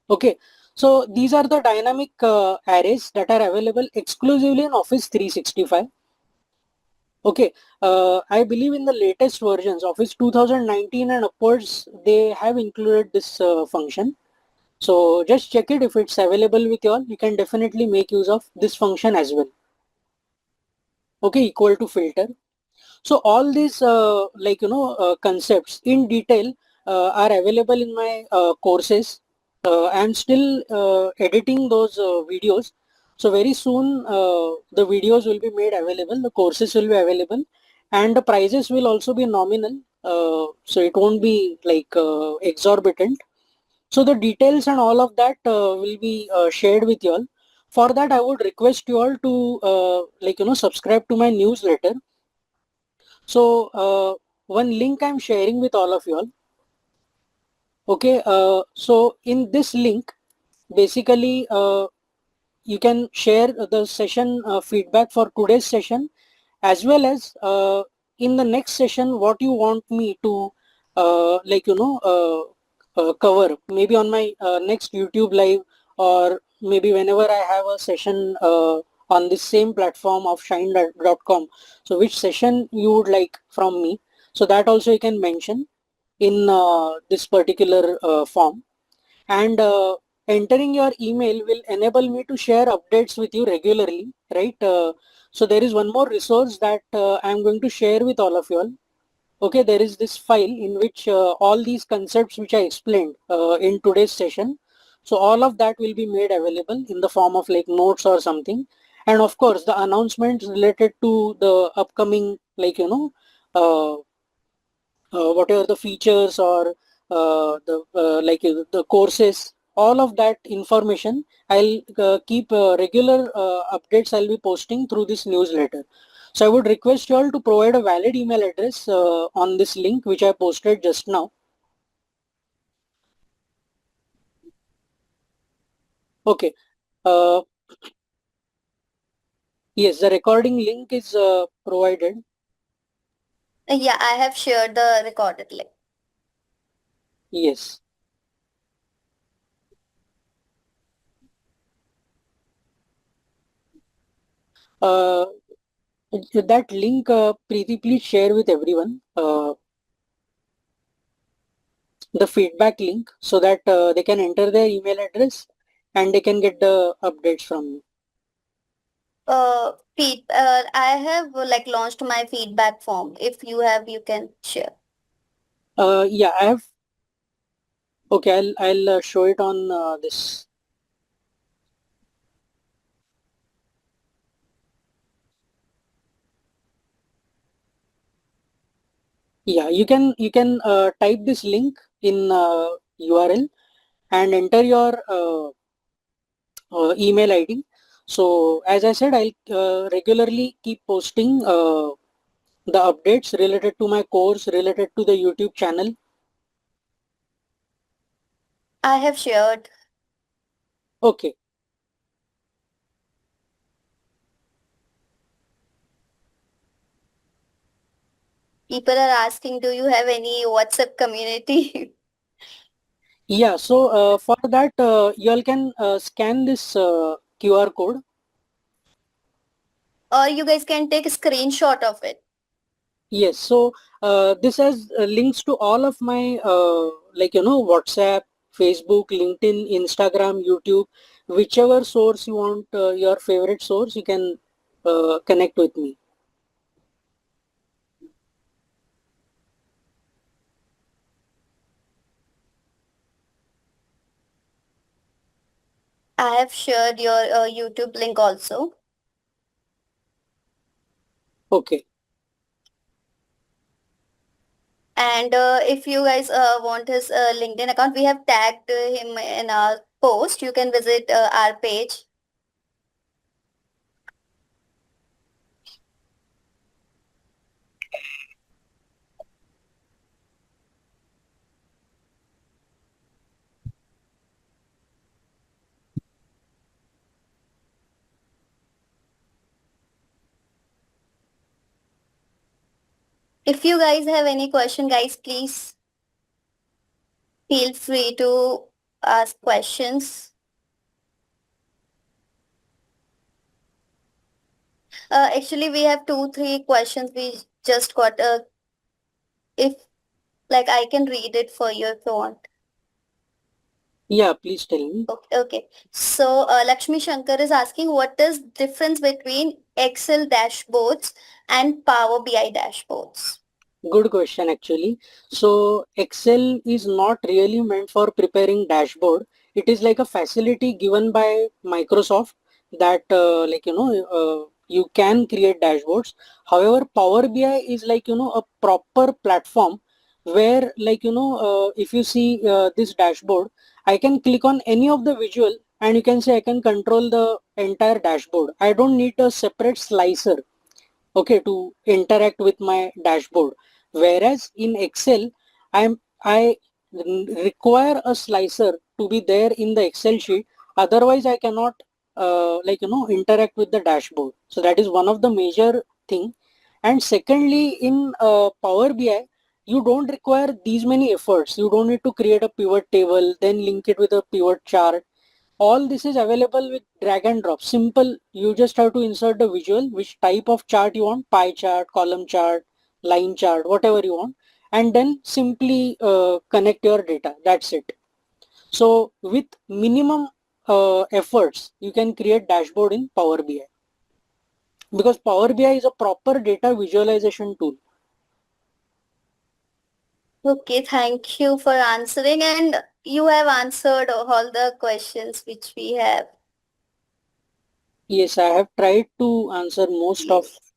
Okay, so these are the dynamic arrays that are available exclusively in Office 365. Okay, I believe in the latest versions, Office 2019 and upwards, they have included this function. So just check it if it's available with you all. You can definitely make use of this function as well. Okay, equal to filter. So all these concepts in detail are available in my courses. I'm still editing those videos. So very soon the videos will be made available, the courses will be available, and the prices will also be nominal. So it won't be like exorbitant. So the details and all of that will be shared with you all. For that, I would request you all to subscribe to my newsletter. So one link I'm sharing with all of you all. Okay, so in this link, basically you can share the session feedback for today's session, as well as in the next session what you want me to cover, maybe on my next YouTube live, or maybe whenever I have a session on this same platform of shine.com. So which session you would like from me, so that also you can mention in this particular form. And entering your email will enable me to share updates with you regularly, right? So there is one more resource that I'm going to share with all of you all. Okay, there is this file in which all these concepts which I explained in today's session, so all of that will be made available in the form of like notes or something. And of course the announcements related to the upcoming, uh, whatever the features or the courses, all of that information I'll keep regular updates I'll be posting through this newsletter. So I would request you all to provide a valid email address on this link which I posted just now. Okay. uh, yes, the recording link is provided. Yeah, I have shared the recorded link. Yes. uh, that link, Preeti, please share with everyone the feedback link, so that they can enter their email address and they can get the updates from me. I have like launched my feedback form. If you have, you can share. Yeah, I have. Okay, I'll show it on this. Yeah, you can type this link in URL and enter your email ID. So as I said, I'll regularly keep posting the updates related to my course, related to the YouTube channel. I have shared. Okay. People are asking, do you have any WhatsApp community? Yeah, so for that, you all can scan this QR code. Or you guys can take a screenshot of it. Yes, so this has links to all of my WhatsApp, Facebook, LinkedIn, Instagram, YouTube, whichever source you want, your favorite source, you can connect with me. I have shared your YouTube link also. Okay. And if you guys want his LinkedIn account, we have tagged him in our post. You can visit our page. If you guys have any question, guys, please feel free to ask questions. Actually, we have 2, 3 questions. We just got if like I can read it for you if you want. Yeah, please tell me. Okay, okay. So Lakshmi Shankar is asking, what is difference between Excel dashboards and Power BI dashboards? Good question actually. So Excel is not really meant for preparing dashboard. It is like a facility given by Microsoft that you can create dashboards. However, Power BI is a proper platform where if you see this dashboard, I can click on any of the visual and you can say I can control the entire dashboard. I don't need a separate slicer, okay, to interact with my dashboard. Whereas in Excel, I require a slicer to be there in the Excel sheet. Otherwise, I cannot interact with the dashboard. So that is one of the major thing. And secondly, in Power BI, you don't require these many efforts. You don't need to create a pivot table, then link it with a pivot chart. All this is available with drag and drop. Simple. You just have to insert the visual, which type of chart you want, pie chart, column chart, line chart, whatever you want, and then simply connect your data. That's it. So with minimum efforts, you can create dashboard in Power BI, because Power BI is a proper data visualization tool. Okay, thank you for answering, and you have answered all the questions which we have. Yes, I have tried to answer most of. Yes,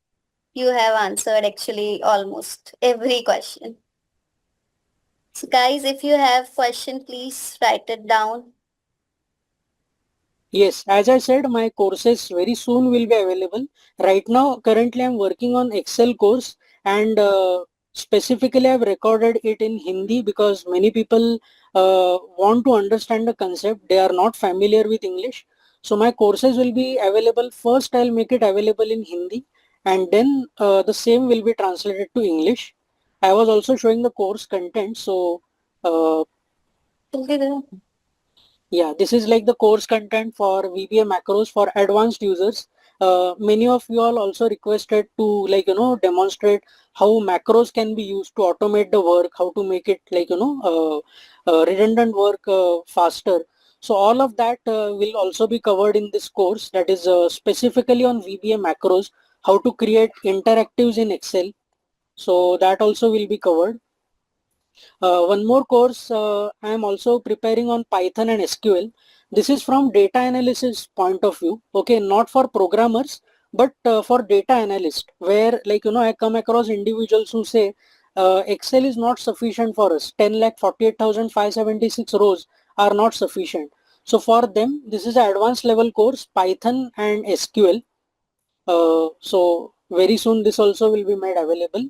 you have answered actually almost every question. So guys, if you have question, please write it down. Yes, as I said, my courses very soon will be available. Right now, currently I'm working on Excel course, and specifically I've recorded it in Hindi because many people want to understand the concept. They are not familiar with English. So my courses will be available. First, I'll make it available in Hindi, and then the same will be translated to English. I was also showing the course content. So uh, yeah, this is like the course content for VBA macros for advanced users. Many of you all also requested to demonstrate how macros can be used to automate the work, how to make it redundant work faster. So all of that will also be covered in this course, that is specifically on VBA macros, how to create interactives in Excel. So that also will be covered. One more course I am also preparing on Python and SQL. This is from data analysis point of view. Okay, not for programmers, but for data analyst, where I come across individuals who say Excel is not sufficient for us. 10,48,576 rows are not sufficient. So for them, this is an advanced level course, Python and SQL. So very soon this also will be made available.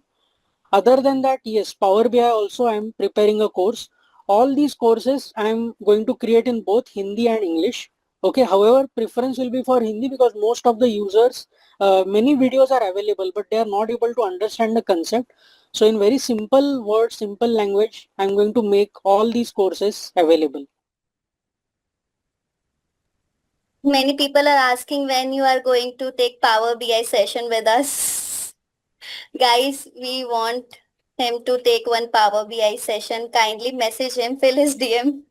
Other than that, yes, Power BI also I am preparing a course. All these courses I am going to create in both Hindi and English. Okay, however, preference will be for Hindi because most of the users, many videos are available, but they are not able to understand the concept. So in very simple words, simple language, I am going to make all these courses available. Many people are asking when you are going to take Power BI session with us. Guys, we want him to take one Power BI session. Kindly message him, fill his DM.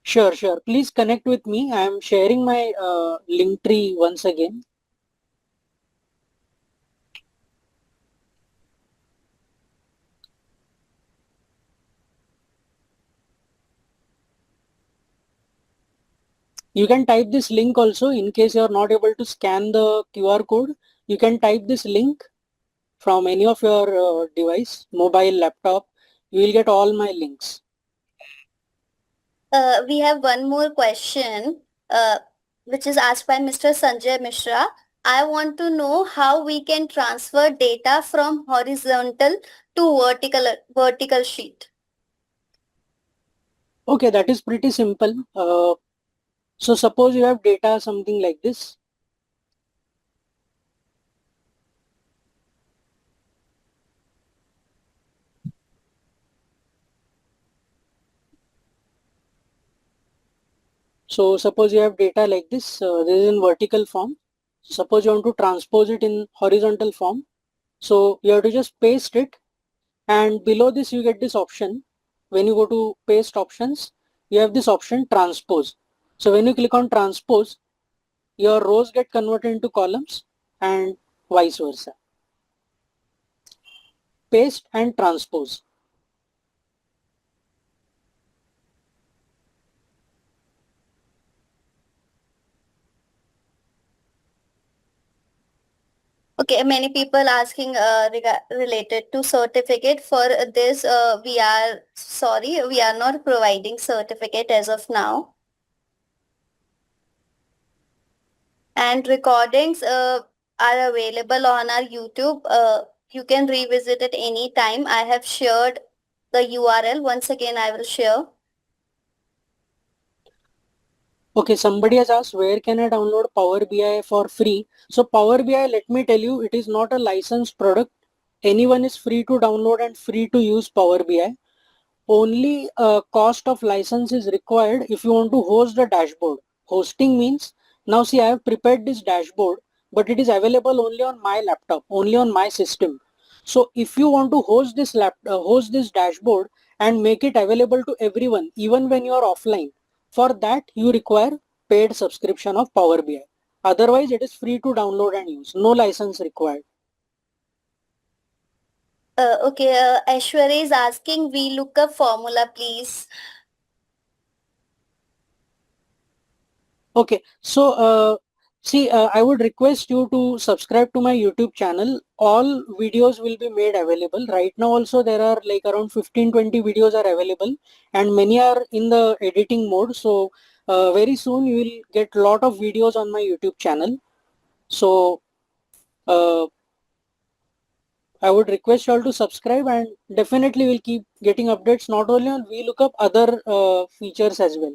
Sure, sure. Please connect with me. I am sharing my link tree once again. You can type this link also in case you are not able to scan the QR code. You can type this link from any of your device, mobile, laptop. You will get all my links. We have one more question, which is asked by Mr. Sanjay Mishra. I want to know how we can transfer data from horizontal to vertical sheet. Okay, that is pretty simple. So suppose you have data something like this. So suppose you have data like this. This is in vertical form. Suppose you want to transpose it in horizontal form. So you have to just paste it, and below this you get this option. When you go to paste options, you have this option transpose. So when you click on transpose, your rows get converted into columns and vice versa. Paste and transpose. Okay, many people asking related to certificate. For this, we are sorry, we are not providing certificate as of now. And recordings are available on our YouTube. You can revisit it anytime. I have shared the URL. Once again, I will share. Okay, somebody has asked where can I download Power BI for free? So Power BI, let me tell you, it is not a licensed product. Anyone is free to download and free to use Power BI. Only cost of license is required if you want to host the dashboard. Hosting means, now see, I have prepared this dashboard, but it is available only on my laptop, only on my system. So if you want to host this dashboard and make it available to everyone, even when you are offline, for that you require paid subscription of Power BI. Otherwise, it is free to download and use. No license required. Okay, Aishwarya is asking VLOOKUP formula, please. Okay, so see, I would request you to subscribe to my YouTube channel. All videos will be made available. Right now also there are like around 15-20 videos are available and many are in the editing mode. So very soon you will get lot of videos on my YouTube channel. So I would request you all to subscribe and definitely will keep getting updates not only on VLOOKUP, other features as well.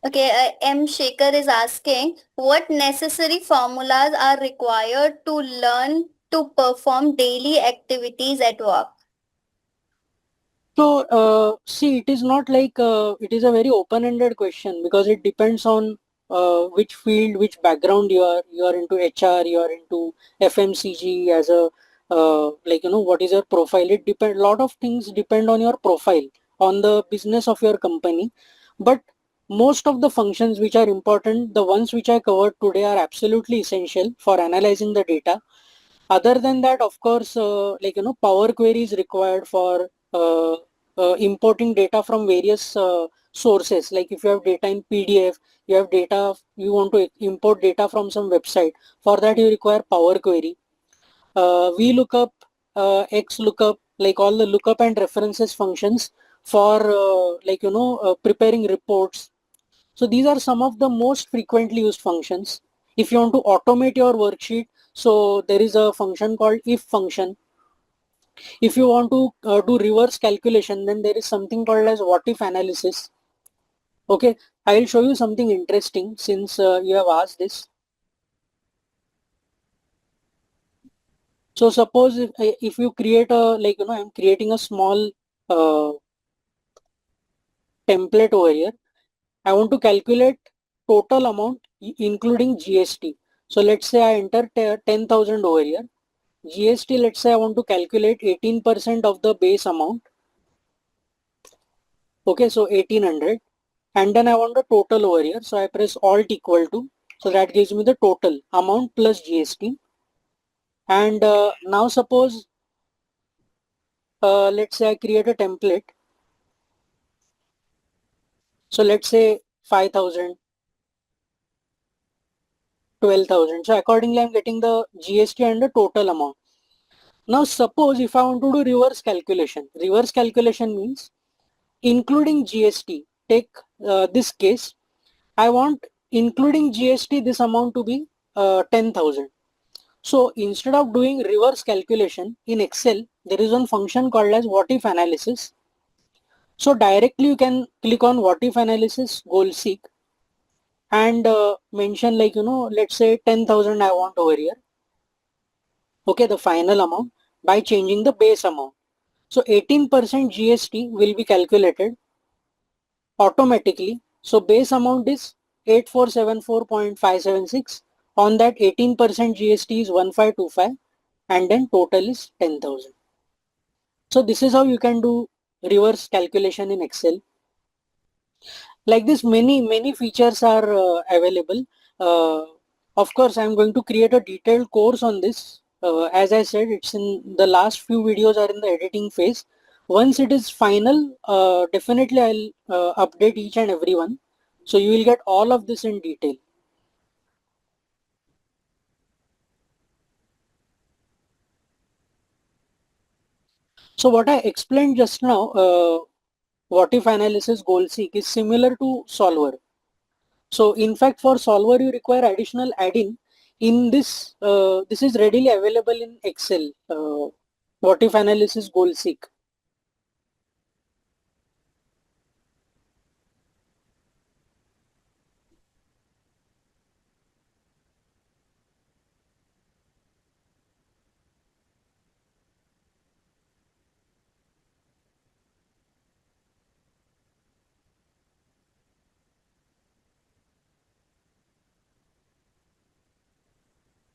Okay, M. Shekhar is asking what necessary formulas are required to learn to perform daily activities at work. So, see, it is not like it is a very open-ended question because it depends on which field, which background you are. You are into HR, you are into FMCG as a like what is your profile. It depend. Lot of things depend on your profile, on the business of your company. But most of the functions which are important, the ones which I covered today, are absolutely essential for analyzing the data. Other than that, of course, Power Query is required for importing data from various sources. Like if you have data in PDF, you have data, you want to import data from some website. For that, you require Power Query. VLOOKUP, XLOOKUP, like all the lookup and references functions for preparing reports. So these are some of the most frequently used functions. If you want to automate your worksheet, so there is a function called if function. If you want to do reverse calculation, then there is something called as what if analysis. Okay, I will show you something interesting since you have asked this. So suppose if you create a I'm creating a small template over here. I want to calculate total amount including GST. So let's say I enter 10,000 over here. GST, let's say I want to calculate 18% of the base amount. Okay, so 1800. And then I want the total over here. So I press Alt equal to. So that gives me the total amount plus GST. And now suppose, let's say I create a template. So let's say 5,000, 12,000. So accordingly, I'm getting the GST and the total amount. Now suppose if I want to do reverse calculation. Reverse calculation means including GST. Take this case. I want including GST this amount to be 10,000. So instead of doing reverse calculation in Excel, there is one function called as what if analysis. So directly you can click on what if analysis, goal seek, and mention let's say 10,000 I want over here. Okay, the final amount by changing the base amount. So 18% GST will be calculated automatically. So base amount is 8474.576. On that 18% GST is 1525 and then total is 10,000. So this is how you can do reverse calculation in Excel. Like this, many features are available. Of course, I'm going to create a detailed course on this. As I said, it's in the last few videos are in the editing phase. Once it is final, definitely I'll update each and every one. So you will get all of this in detail. So what I explained just now, what if analysis goal seek is similar to solver. So in fact, for solver, you require additional add-in. In this, this is readily available in Excel. What if analysis goal seek.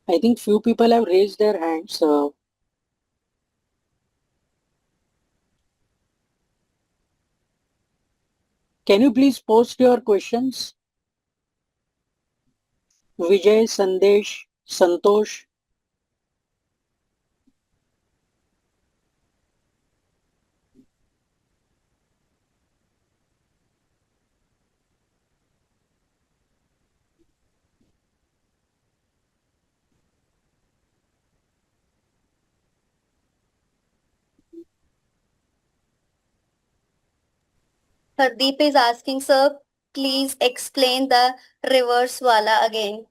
I think few people have raised their hands. Can you please post your questions? Vijay, Sandesh, Santosh. Hardeep is asking, sir, please explain the reverse wala again.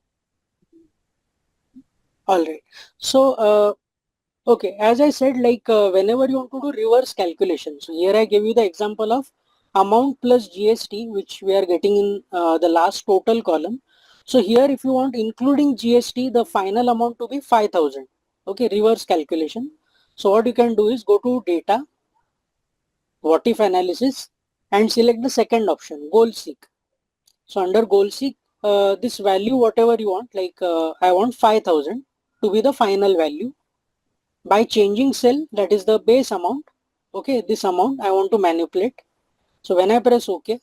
All right. So, okay, as I said, like whenever you want to do reverse calculation. So here I give you the example of amount plus GST, which we are getting in the last total column. So here, if you want including GST, the final amount to be 5,000. Okay, reverse calculation. So what you can do is go to data, what if analysis, and select the second option, goal seek. So under goal seek, this value, whatever you want, like I want 5,000 to be the final value. By changing cell, that is the base amount. Okay, this amount I want to manipulate. So when I press OK,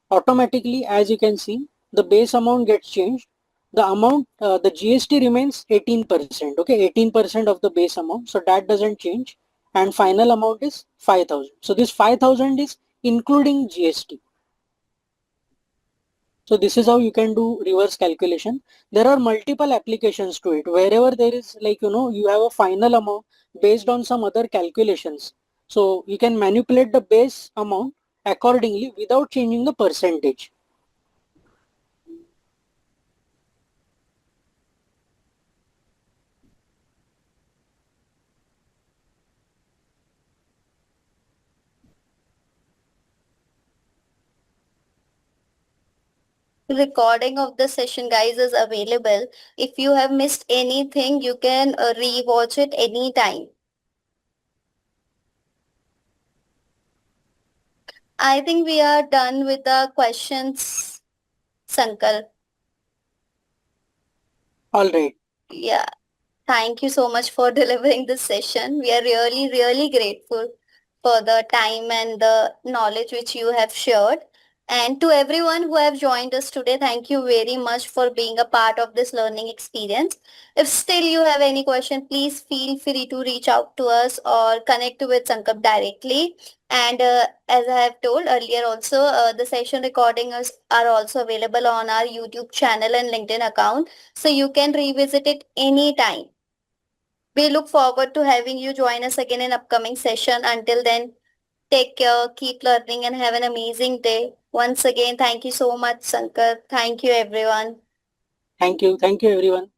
automatically, as you can see, the base amount gets changed. The amount, the GST remains 18%. Okay, 18% of the base amount. So that doesn't change. And final amount is 5,000. So this 5,000 is including GST. So this is how you can do reverse calculation. There are multiple applications to it. Wherever there is, like, you have a final amount based on some other calculations. So you can manipulate the base amount accordingly without changing the percentage. Recording of the session, guys, is available. If you have missed anything, you can re-watch it anytime. I think we are done with the questions, Sankar. All right. Yeah. Thank you so much for delivering this session. We are really, really grateful for the time and the knowledge which you have shared. And to everyone who have joined us today, thank you very much for being a part of this learning experience. If still you have any question, please feel free to reach out to us or connect with Sankap directly. And as I have told earlier also, the session recordings are also available on our YouTube channel and LinkedIn account. So you can revisit it anytime. We look forward to having you join us again in upcoming session. Until then, take care, keep learning and have an amazing day. Once again, thank you so much, Sankar. Thank you, everyone. Thank you. Thank you, everyone.